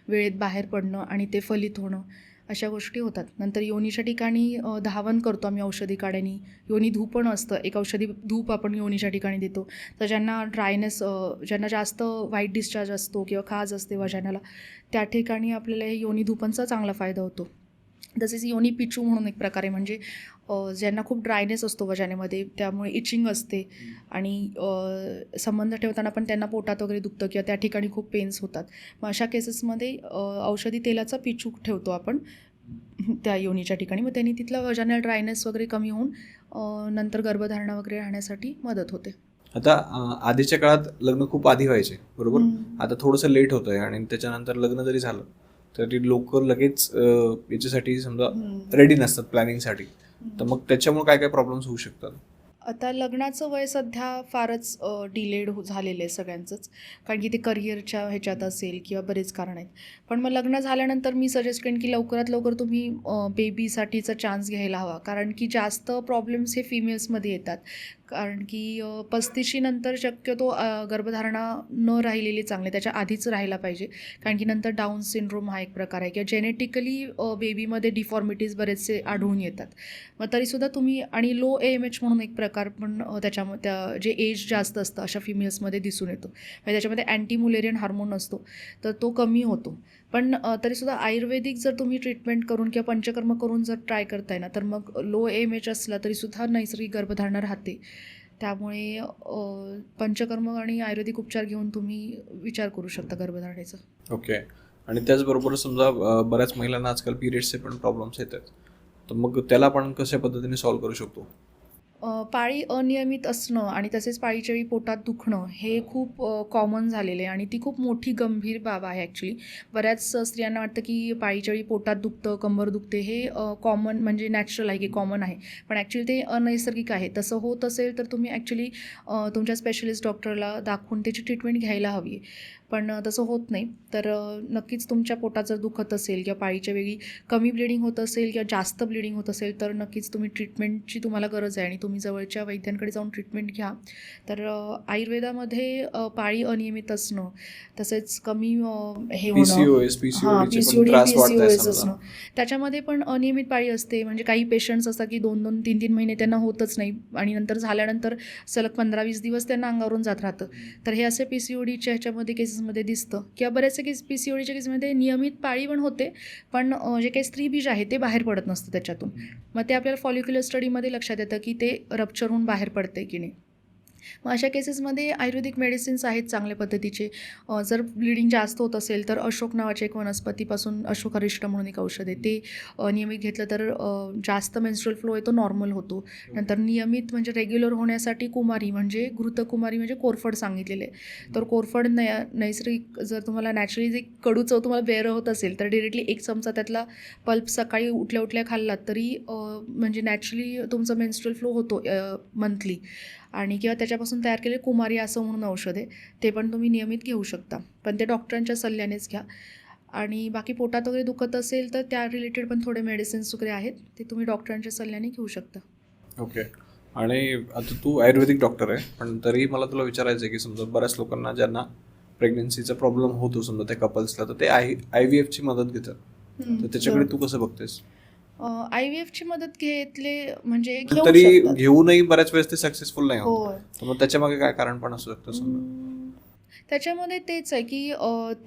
वेळेत बाहेर पडणं आणि ते फलित होणं, अशा गोष्टी होतात. नंतर योनीच्या ठिकाणी धावन करतो आम्ही औषधी काड्यानी. योनी धूपण असतं, एक औषधी धूप आपण योनीच्या ठिकाणी देतो. तर ज्यांना ड्रायनेस, ज्यांना जास्त व्हाईट डिस्चार्ज असतो किंवा खाज असते वजानाला, त्या ठिकाणी आपल्याला हे योनी धूपणचा चांगला फायदा होतो. तसेच योनी पिचू म्हणून एक प्रकार आहे, म्हणजे ज्यांना खूप ड्रायनेस असतो वजानेमध्ये, त्यामुळे इचिंग असते आणि संबंध ठेवताना पण त्यांना पोटात वगैरे दुखतं किंवा त्या ठिकाणी खूप पेन्स होतात. मग अशा केसेसमध्ये औषधी तेलाचा पिचू ठेवतो आपण त्या योनीच्या ठिकाणी. मग त्यांनी तिथला वजानल ड्रायनेस वगैरे कमी होऊन नंतर गर्भधारणा वगैरे राहण्यासाठी मदत होते. आता आधीच्या काळात लग्न खूप आधी व्हायचे, बरोबर. आता थोडंसं लेट होतं आहे आणि त्याच्यानंतर लग्न जरी झालं तरी लोक लगेच याच्यासाठी समजा रेडी नसतात प्लॅनिंगसाठी. तर मग त्याच्यामुळे काय काय प्रॉब्लेम्स होऊ शकतात? आता लग्नाचं वय सध्या फारच डिलेड झालेलं आहे सगळ्यांचंच, कारण की ते करिअरच्या ह्याच्यात असेल किंवा बरेच कारण आहेत. पण मग लग्न झाल्यानंतर मी सजेस्ट करेन की लवकरात लवकर तुम्ही बेबीसाठीचा चान्स घ्यायला हवा, कारण की जास्त प्रॉब्लेम्स हे फिमेल्समध्ये येतात. कारण की 35शी नंतर शक्यतो गर्भधारणा न राहिलेली चांगली, त्याच्या आधीच राहायला पाहिजे. कारण की नंतर डाऊन सिंड्रोम हा एक प्रकार आहे किंवा जेनेटिकली बेबीमध्ये डिफॉर्मिटीज बरेचसे आढळून येतात. मग तरीसुद्धा तुम्ही, आणि लो AMH म्हणून एक प्रकार पण त्याच्यामध्ये जे एज जास्त असतं अशा फिमेल्समध्ये दिसून येतो. म्हणजे त्याच्यामध्ये अँटीमुलेरियन हार्मोन असतो, तर तो कमी होतो. पण तरीसुद्धा आयुर्वेदिक जर तुम्ही ट्रीटमेंट करून किंवा पंचकर्म करून जर ट्राय करताय ना, तर मग लो AMH असला तरीसुद्धा नैसर्गिक गर्भधारणा राहते. त्यामुळे पंचकर्म आणि आयुर्वेदिक उपचार घेऊन तुम्ही विचार करू शकता गर्भधारणेचा. ओके. आणि त्याचबरोबर समजा बऱ्याच महिलांना आजकाल पिरियड्सचे पण प्रॉब्लेम्स येतात, तर मग त्याला आपण कशा पद्धतीने सॉल्व्ह करू शकतो? पाळी अनियमित असणं आणि तसेच पाळीच्या वेळी पोटात दुखणं हे खूप कॉमन झालेलं आहे आणि ती खूप मोठी गंभीर बाब आहे ॲक्च्युली. बऱ्याच स्त्रियांना वाटतं की पाळीच्या वेळी पोटात दुखतं, कंबर दुखते, हे कॉमन म्हणजे नॅचरल आहे की कॉमन आहे. पण ॲक्च्युली ते अनैसर्गिक आहे. तसं होत असेल तर तुम्ही ॲक्च्युली तुमच्या स्पेशलिस्ट डॉक्टरला दाखवून त्याची ट्रीटमेंट घ्यायला हवी आहे. पण तसं होत नाही. तर नक्कीच तुमच्या पोटात जर दुखत असेल किंवा पाळीच्या वेळी कमी ब्लिडिंग होत असेल किंवा जास्त ब्लिडिंग होत असेल तर नक्कीच तुम्ही ट्रीटमेंटची तुम्हाला गरज आहे आणि तुम्ही जवळच्या वैद्यांकडे जाऊन ट्रीटमेंट घ्या. तर आयुर्वेदामध्ये पाळी अनियमित असणं, तसेच कमी हे होणं, PCOS, हां, PCOD चे पण PCOD त्रास वाढताय PCOS समजा. असणं, त्याच्यामध्ये पण अनियमित पाळी असते. म्हणजे काही पेशंट्स असतात की 2-2, 3-3 महिने त्यांना होतच नाही आणि नंतर झाल्यानंतर सलग 15-20 दिवस त्यांना अंगावरून जात राहतं. तर हे असे PCODच्या ह्याच्यामध्ये केसेसमध्ये दिसतं किंवा बरेचसे केस PCODच्या केसमध्ये नियमित पाळी पण होते, पण जे काही स्त्रीबीज आहे ते बाहेर पडत नसतं त्याच्यातून. मग ते आपल्याला फॉलिक्युलर स्टडीमध्ये लक्षात येतं की ते रप्चर होऊन बाहेर पडते की नाही. मग अशा केसेसमध्ये आयुर्वेदिक मेडिसिन्स आहेत चांगल्या पद्धतीचे. जर ब्लिडिंग जास्त होत असेल तर अशोक नावाचे एक वनस्पतीपासून अशोकारिष्ट म्हणून एक औषध आहे, ते नियमित घेतलं तर जास्त मेन्स्ट्रुअल फ्लो आहे तो नॉर्मल होतो. नंतर नियमित म्हणजे रेग्युलर होण्यासाठी कुमारी म्हणजे घृतकुमारी म्हणजे कोरफड सांगितलेले आहे. तर कोरफड नैसर्गिक जर तुम्हाला नॅचरली जे कडू चव तुम्हाला बेर होत असेल तर डिरेक्टली 1 चमचा त्यातला पल्प सकाळी उठल्या उठल्या खाल्लात तरी म्हणजे नॅचरली तुमचा मेन्स्ट्रुअल फ्लो होतो मंथली. आणि किंवा त्याच्यापासून तयार केलेले कुमारी असं म्हणून औषध आहे, ते पण तुम्ही नियमित घेऊ शकता, पण ते डॉक्टरांच्या सल्ल्यानेच घ्या. आणि बाकी पोटात वगैरे दुखत असेल तर त्या रिलेटेड पण थोडे मेडिसिन्स वगैरे आहेत, ते तुम्ही डॉक्टरांच्या सल्ल्याने घेऊ शकता. ओके. आणि आता तू आयुर्वेदिक डॉक्टर आहे, पण तरी मला तुला विचारायचं आहे की समजा बऱ्याच लोकांना ज्यांना प्रेग्नन्सीचा प्रॉब्लेम होतो समजा त्या कपल्सला, तर ते IVF ची मदत घेतात, तर त्याच्याकडे तू कसं बघतेस? IVF ची मदत घेतले म्हणजे घेऊ तरी शकतात. घेऊनही बऱ्याच वेळेस ते सक्सेसफुल नाही होत, होय. तर मग त्याच्यामागे काय कारण पण असू शकतं समजा? त्याच्यामध्ये तेच आहे की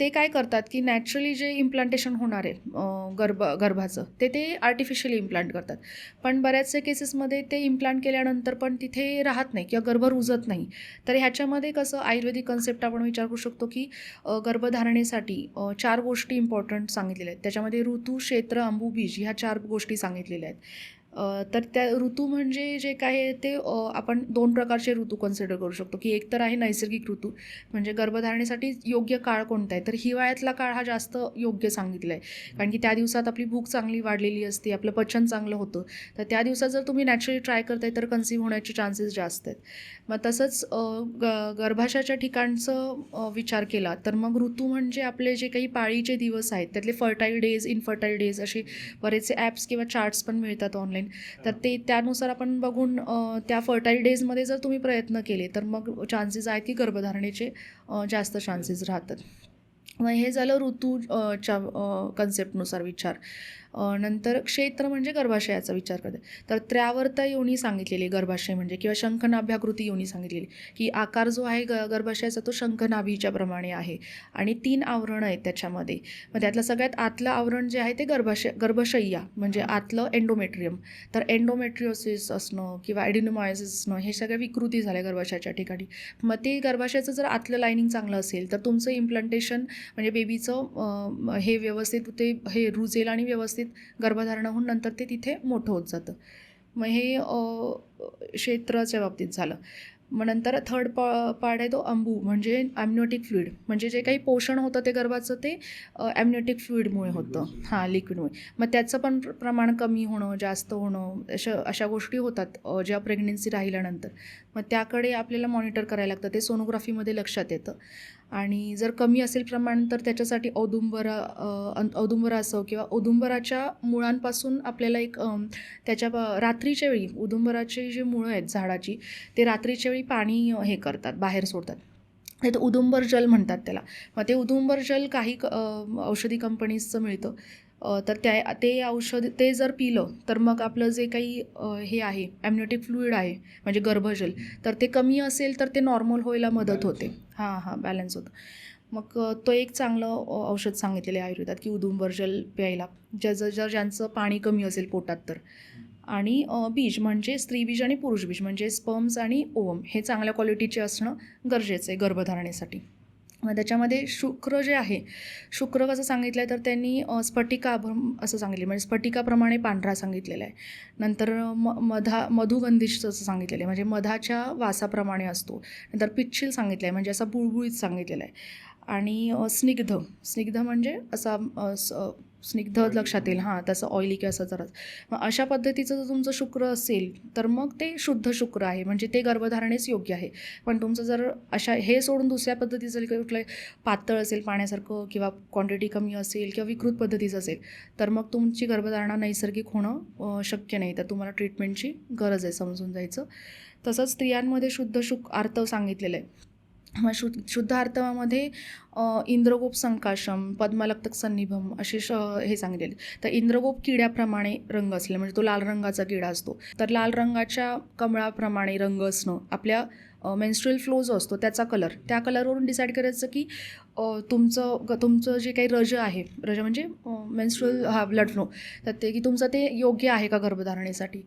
ते काय करतात की नॅचरली जे इम्प्लांटेशन होणार आहे गर्भाचं ते आर्टिफिशियली इम्प्लांट करतात. पण बऱ्याचशा केसेसमध्ये ते इम्प्लांट केल्यानंतर पण तिथे राहत नाही किंवा गर्भ रुजत नाही. तर ह्याच्यामध्ये कसं आयुर्वेदिक कन्सेप्ट आपण विचार करू शकतो की गर्भधारणेसाठी 4 गोष्टी इम्पॉर्टंट सांगितलेल्या आहेत. त्याच्यामध्ये ऋतू, क्षेत्र, अंबू, बीज ह्या 4 गोष्टी सांगितलेल्या आहेत. तर त्या ऋतू म्हणजे जे काय आहे ते आपण 2 प्रकारचे ऋतू कन्सिडर करू शकतो की एक तर आहे नैसर्गिक ऋतू, म्हणजे गर्भधारणेसाठी योग्य काळ कोणता आहे, तर हिवाळ्यातला काळ हा जास्त योग्य सांगितला आहे. कारण की त्या दिवसात आपली भूक चांगली वाढलेली असते, आपलं पचन चांगलं होतं, तर त्या दिवसात जर तुम्ही नॅचरली ट्राय करताय तर कन्सीव्ह होण्याचे चान्सेस जास्त आहेत. मग तसंच गर्भाशयाच्या ठिकाणचं विचार केला तर मग ऋतू म्हणजे आपले जे काही पाळीचे दिवस आहेत त्यातले फर्टाईल डेज, इनफर्टाईल डेज असे बरेचसे ॲप्स किंवा चार्ट्स पण मिळतात ऑनलाईन. तर ते त्यानुसार आपण बघून त्या फर्टाईल डेजमध्ये जर तुम्ही प्रयत्न केले तर मग चान्सेस आहेत की गर्भधारणेचे जास्त चान्सेस राहतात. मग हे झालं ऋतूच्या कन्सेप्टनुसार विचार. नंतर क्षेत्र म्हणजे गर्भाशयाचा विचार करते. तर त्र्यावर्त योनी सांगितलेली गर्भाशय म्हणजे किंवा शंखनाभ्याकृती योनी सांगितलेली की आकार जो आहे गर्भाशयाचा तो शंखनाभीच्या प्रमाणे आहे आणि 3 आवरणं आहेत त्याच्यामध्ये. मग त्यातलं सगळ्यात आतलं आवरण जे आहे ते गर्भशय्या म्हणजे आतलं एंडोमेट्रियम. तर एंडोमेट्रिओसिस असणं किंवा ॲडिनोमायोसिस असणं हे सगळ्या विकृती झाल्या गर्भाशयाच्या ठिकाणी. मग ते गर्भाशयाचं जर आतलं लायनिंग चांगलं असेल तर तुमचं इम्प्लांटेशन म्हणजे बेबीचं हे व्यवस्थित ते हे रुजेल आणि व्यवस्थित गर्भधारणा होऊन नंतर ते तिथे मोठं होत जातं. मग हे क्षेत्राच्या बाबतीत झालं. मग नंतर थर्ड पार्ट आहे तो अंबू म्हणजे ॲम्निओटिक फ्लुइड म्हणजे जे काही पोषण होतं ते गर्भाचं ते ॲम्निओटिक फ्लुइडमुळे होतं, लिक्विडमुळे. मग त्याचं पण प्रमाण कमी होणं जास्त होणं अशा गोष्टी होतात ज्या प्रेग्नेन्सी राहिल्यानंतर. मग त्याकडे आपल्याला मॉनिटर करायला लागतं, ते सोनोग्राफीमध्ये लक्षात येतं. आणि जर कमी असेल प्रमाण तर त्याच्यासाठी औदुंबरा असो किंवा औदुंबराच्या मुळांपासून आपल्याला एक त्याच्या रात्रीच्या वेळी औदुंबराची जी मुळं आहेत झाडाची ते रात्रीच्या वेळी पाणी हे करतात बाहेर सोडतात. ते उदुंबर जल म्हणतात त्याला. मग ते उदुंबर जल काही औषधी कंपनीजचं मिळतं. तर ते औषध ते जर पिलं तर मग आपलं जे काही हे आहे ॲम्निओटिक फ्लुइड आहे म्हणजे गर्भजल तर ते कमी असेल तर ते नॉर्मल व्हायला मदत होते. बॅलन्स होतं. मग तो एक चांगलं औषध सांगितलेलं आहे आयुर्वेदात की उदुंबर जल प्यायला ज्यांचं पाणी कमी असेल पोटात तर. आणि बीज म्हणजे स्त्रीबीज आणि पुरुषबीज म्हणजे स्पर्म्स आणि ओवम हे चांगल्या क्वालिटीचे असणं गरजेचं आहे गर्भधारणेसाठी. मग त्याच्यामध्ये शुक्र जे आहे शुक्र कसं सांगितलं आहे तर त्यांनी स्फटिकाभ्रम असं सांगितलं म्हणजे स्फटिकाप्रमाणे पांढरा सांगितलेला आहे. नंतर मधुगंधिश असं सांगितलेलं आहे म्हणजे मधाच्या वासाप्रमाणे असतो. नंतर पिच्छिल सांगितलं आहे म्हणजे असा बुळबुळीत सांगितलेला आहे. आणि स्निग्ध म्हणजे असा स्निग्ध लक्षात येईल तसं ऑइली किंवा असं जरा. मग अशा पद्धतीचं जर तुमचं शुक्र असेल तर मग ते शुद्ध शुक्र आहे म्हणजे ते गर्भधारणेस योग्य आहे. पण तुमचं जर हे सोडून दुसऱ्या पद्धतीचं कुठलं पातळ असेल पाण्यासारखं किंवा क्वांटिटी कमी असेल किंवा विकृत पद्धतीचं असेल तर मग तुमची गर्भधारणा नैसर्गिक होणं शक्य नाही. तर तुम्हाला ट्रीटमेंटची गरज आहे समजून जायचं. तसंच स्त्रियांमध्ये शुद्ध आर्तव सांगितलेलं आहे. मग शुद्ध आर्तवामध्ये इंद्रगोप संकाशम पद्मलक्तक सन्निभम असे हे सांगितलेले. तर इंद्रगोप किड्याप्रमाणे रंग असले म्हणजे तो लाल रंगाचा किडा असतो. तर लाल रंगाच्या कमळाप्रमाणे रंग असणं आपल्या मेन्स्ट्रुअल फ्लो जो असतो त्याचा कलर त्या कलरवरून डिसाईड करायचं की तुमचं जे काही रज आहे रज म्हणजे मेन्स्ट्रुअल ब्लड फ्लो तर ते की तुमचं ते योग्य आहे का गर्भधारणेसाठी.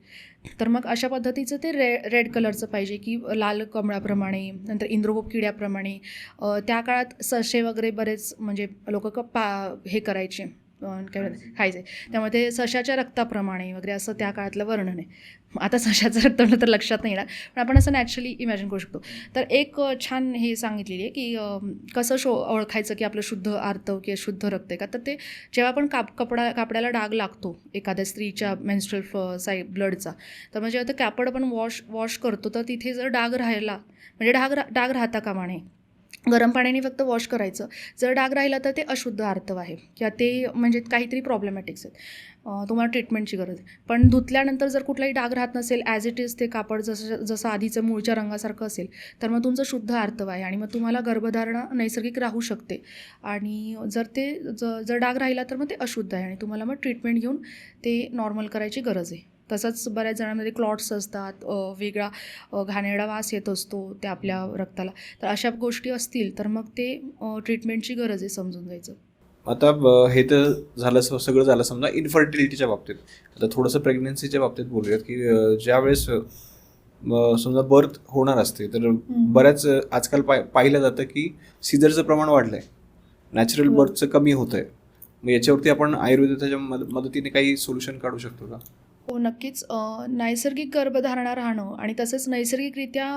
तर मग अशा पद्धतीचं ते रेड कलरचं पाहिजे की लाल कमळाप्रमाणे नंतर इंद्रगोप किड्याप्रमाणे. त्या काळात ससे वगैरे बरेच म्हणजे लोक हे करायचे काय खायचे त्यामुळे ते सशाच्या रक्ताप्रमाणे वगैरे असं त्या काळातलं वर्णन आहे. आता सशाचं रक्त तर लक्षात नाही येणार पण आपण असं नॅचरली इमॅजिन करू शकतो. तर एक छान हे सांगितलेली आहे की कसं ओळखायचं की आपलं शुद्ध आर्तव किंवा शुद्ध रक्त आहे का. तर ते जेव्हा आपण कापडाला डाग लागतो एखाद्या स्त्रीच्या मेन्स्ट्रुअल ब्लडचा तर मग जेव्हा ते कापड आपण वॉश करतो तर तिथे जर डाग राहिला म्हणजे डाग राहता कामा नये. गरम पाण्याने फक्त वॉश करायचं. जर डाग राहिला तर ते अशुद्ध आर्तव आहे किंवा ते म्हणजे काहीतरी प्रॉब्लेमॅटिक्स आहेत. तुम्हाला ट्रीटमेंटची गरज आहे. पण धुतल्यानंतर जर कुठलाही डाग राहत नसेल ॲज इट इज ते कापड जसं आधीचं मूळच्या रंगासारखं असेल तर मग तुमचं शुद्ध आर्तव आहे आणि मग तुम्हाला गर्भधारणा नैसर्गिक राहू शकते. आणि जर डाग राहिला तर मग ते अशुद्ध आहे आणि तुम्हाला मग ट्रीटमेंट घेऊन ते नॉर्मल करायची गरज आहे. तसंच बऱ्याच जणांमध्ये क्लॉट्स असतात वेगळा घाणेरडा वास येत असतो त्या आपल्या रक्ताला. तर अशा गोष्टी असतील तर मग ते ट्रीटमेंटची गरज आहे समजून जायचं. आता हे तर झालं सगळं झालं समजा इन्फर्टिलिटीच्या बाबतीत. आता थोडंसं प्रेग्नन्सीच्या बाबतीत बोलूयात की ज्यावेळेस समजा बर्थ होणार असते तर बऱ्याच आजकाल पाहिलं जातं की सिझरचं प्रमाण वाढलं आहे नॅचरल बर्थचं कमी होतं आहे. मग याच्यावरती आपण आयुर्वेदाच्या मदतीने काही सोल्युशन काढू शकतो का. हो नक्कीच. नैसर्गिक गर्भधारणा राहणं आणि तसंच नैसर्गिकरित्या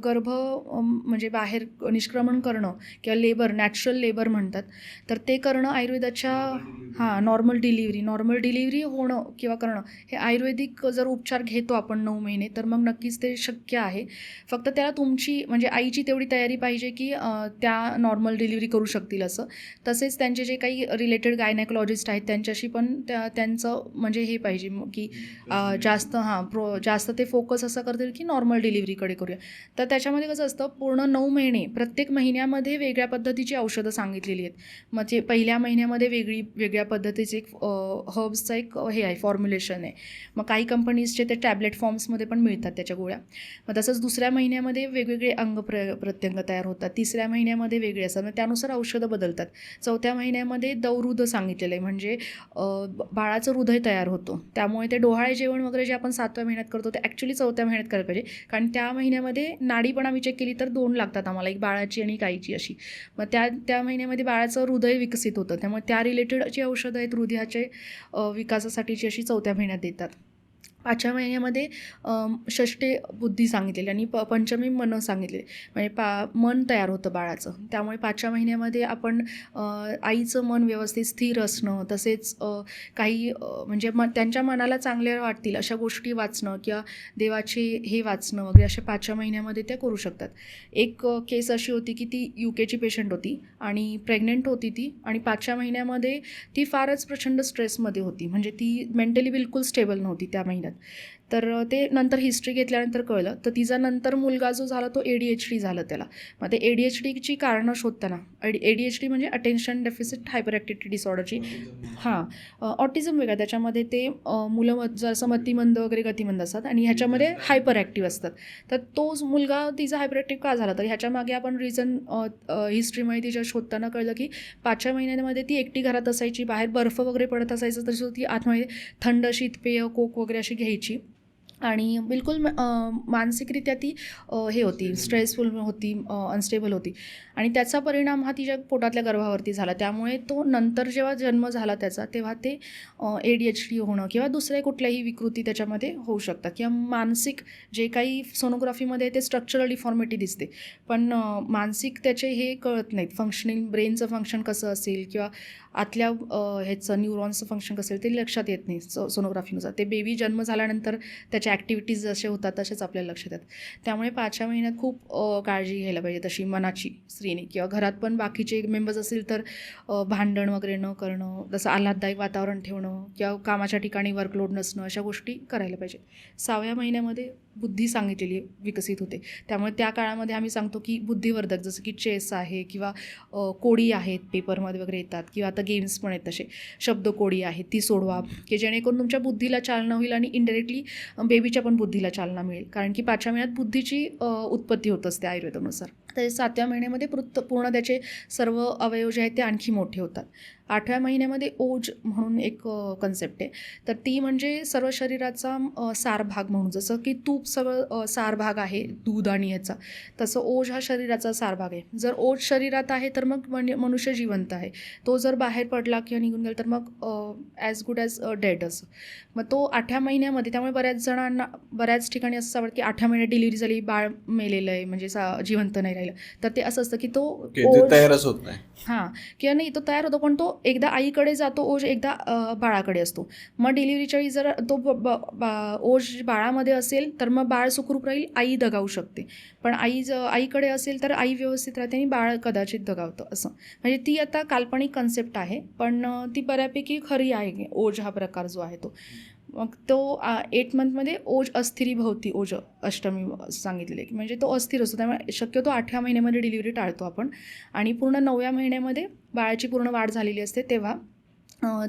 गर्भ म्हणजे बाहेर निष्क्रमण करणं किंवा नॅचरल लेबर म्हणतात तर ते करणं आयुर्वेदाच्या नॉर्मल डिलिव्हरी होणं किंवा करणं हे आयुर्वेदिक जर उपचार घेतो आपण 9 महिने तर मग नक्कीच ते शक्य आहे. फक्त त्याला तुमची म्हणजे आईची तेवढी तयारी पाहिजे की त्या नॉर्मल डिलिव्हरी करू शकतील असं. तसेच त्यांचे जे काही रिलेटेड गायनेकॉलॉजिस्ट आहेत त्यांच्याशी पण त्यांचं म्हणजे हे पाहिजे की जास्त ते फोकस असं करतील की नॉर्मल डिलिव्हरीकडे करूया. तर त्याच्यामध्ये कसं असतं, पूर्ण 9 महिने प्रत्येक महिन्यामध्ये वेगळ्या पद्धतीची औषधं सांगितलेली आहेत. मग ते पहिल्या महिन्यामध्ये वेगळ्या पद्धतीचे एक हर्ब्सचा एक हे आहे, फॉर्म्युलेशन आहे. मग काही कंपनीजचे ते टॅबलेट फॉर्म्समध्ये पण मिळतात त्याच्या गोळ्या. मग तसंच दुसऱ्या महिन्यामध्ये वेगवेगळे प्रत्यंग तयार होतात. तिसऱ्या महिन्यामध्ये वेगळे असतात. मग त्यानुसार औषधं बदलतात. चौथ्या महिन्यामध्ये दौहृद सांगितलेलं आहे, म्हणजे बाळाचं हृदय तयार होतं. त्यामुळे ते डोहाळे जेवण वगैरे जे आपण 7व्या महिन्यात करतो ते ॲक्च्युली 4थ्या महिन्यात करायला पाहिजे. कारण त्या महिन्यामध्ये नाडी पण आम्ही चेक केली तर 2 लागतात आम्हाला, एक बाळाची आणि एक आईची अशी. मग त्या महिन्यामध्ये बाळाचं हृदय विकसित होतं. त्यामुळे त्या रिलेटेड जी औषधं आहेत हृदयाचे विकासासाठीची अशी 4थ्या महिन्यात देतात. 5व्या महिन्यामध्ये षष्ठे बुद्धी सांगितलेली आणि पंचमी मन सांगितले, म्हणजे मन तयार होतं बाळाचं. त्यामुळे 5व्या महिन्यामध्ये आपण आईचं मन व्यवस्थित स्थिर असणं, तसेच काही म्हणजे त्यांच्या मनाला चांगले वाटतील अशा गोष्टी वाचणं किंवा देवाचे हे वाचणं वगैरे अशा 5व्या महिन्यामध्ये त्या करू शकतात. एक केस अशी होती की ती UK पेशंट होती आणि प्रेग्नंट होती ती, आणि 5व्या महिन्यामध्ये ती फारच प्रचंड स्ट्रेसमध्ये होती, म्हणजे ती मेंटली बिलकुल स्टेबल नव्हती त्या महिन्यात. तर ते नंतर हिस्ट्री घेतल्यानंतर कळलं, तर तिचा नंतर मुलगा जो झाला तो ADHD झालं त्याला. मग ते ADHDची कारणं शोधताना, ADHD म्हणजे अटेन्शन डेफिसिट हायपर ॲक्टिव्हिटी डिसऑर्डरची, ऑटिझम वेगळा, त्याच्यामध्ये ते मुलं जसं मतिमंद वगैरे गतिमंद असतात आणि ह्याच्यामध्ये हायपर ॲक्टिव्ह असतात. तर तोच मुलगा तिचा हायपर ॲक्टिव्ह का झाला, तर ह्याच्या मागे आपण रिझन हिस्ट्रीमध्ये तिच्या शोधताना कळलं की 5व्या महिन्यामध्ये ती एकटी घरात असायची, बाहेर बर्फ वगैरे पडत असायचं तरी ती आतमध्ये थंड शीतपेय कोक वगैरे अशी घ्यायची आणि बिलकुल मानसिकरित्या ती हे होती, स्ट्रेसफुल होती, अनस्टेबल होती आणि त्याचा परिणाम हा तिच्या पोटातल्या गर्भावरती झाला. त्यामुळे तो नंतर जेव्हा जन्म झाला त्याचा, तेव्हा ते ADHD होणं किंवा दुसऱ्या कुठल्याही विकृती त्याच्यामध्ये होऊ शकतात किंवा मानसिक जे काही सोनोग्राफीमध्ये ते स्ट्रक्चरल डिफॉर्मिटी दिसते, पण मानसिक त्याचे हे कळत नाहीत, फंक्शनिंग ब्रेनचं फंक्शन कसं असेल किंवा आतल्या ह्याचं न्यूरॉन्सचं फंक्शन कसं असेल ते लक्षात येत नाही सोनोग्राफीनुसार. ते बेबी जन्म झाल्यानंतर त्याच्या ॲक्टिव्हिटीज जसे होतात तसेच आपल्याला लक्षात येतात. त्यामुळे 5व्या महिन्यात खूप काळजी घ्यायला पाहिजे तशी मनाची स्त्रीने, किंवा घरात पण बाकीचे मेंबर्स असतील तर भांडण वगैरे न करणं, जसं आल्हाददायक वातावरण ठेवणं किंवा कामाच्या ठिकाणी वर्कलोड नसणं, अशा गोष्टी करायला पाहिजेत. 6व्या महिन्यामध्ये बुद्धी सांगितलेली विकसित होते. त्यामुळे त्या काळामध्ये आम्ही सांगतो की बुद्धिवर्धक जसं की चेस आहे किंवा कोडी आहेत, पेपरमध्ये वगैरे येतात, किंवा आता गेम्स पण आहेत तसे शब्दकोडी आहेत, ती सोडवा की जेणेकरून तुमच्या बुद्धीला चालना होईल आणि इनडायरेक्टली बेबीच्या पण बुद्धीला चालना मिळेल. कारण की 5व्या महिन्यात बुद्धीची उत्पत्ती होत असते आयुर्वेदानुसार. तर 7व्या महिन्यामध्ये पूर्ण त्याचे सर्व अवयव जे आहेत ते आणखी मोठे होतात. 8व्या महिन्यामध्ये ओज म्हणून एक कन्सेप्ट आहे, तर ती म्हणजे सर्व शरीराचा सार भाग म्हणून, जसं की तूप सगळं सार भाग आहे दूध आणि ह्याचा, तसं ओज हा शरीराचा सार भाग आहे. जर ओज शरीरात आहे तर मग मनुष्य जिवंत आहे, तो जर बाहेर पडला किंवा निघून गेला तर मग ॲज गुड ॲज डेड असं. मग तो 8व्या महिन्यामध्ये, त्यामुळे बऱ्याच ठिकाणी असं सापडतं की 8व्या महिन्यात डिलिव्हरी झाली, बाळ मेलेलं आहे म्हणजे जिवंत नाही राहिलं, तर ते असं असतं की तो ओज तयारच होत नाही, किंवा नाही तो तयार होतो पण तो एकदा आईकडे जातो, ओज एकदा बाळाकडे असतो. मग डिलिव्हरीच्या वेळी जर तो ओज बाळामध्ये असेल तर मग बाळ सुखरूप राहील, आई दगावू शकते, पण आईकडे असेल तर आई व्यवस्थित राहते आणि बाळ कदाचित दगावतं. असं म्हणजे ती आता काल्पनिक कन्सेप्ट आहे, पण ती बऱ्यापैकी खरी आहे. ओज हा प्रकार जो आहे तो, मग तो 8 मंथमध्ये ओज अस्थिरी भवती ओज अष्टमी सांगितलेले, म्हणजे तो अस्थिर असतो. त्यामुळे शक्यतो 8व्या महिन्यामध्ये डिलिव्हरी टाळतो आपण, आणि पूर्ण 9व्या महिन्यामध्ये बाळाची पूर्ण वाढ झालेली असते तेव्हा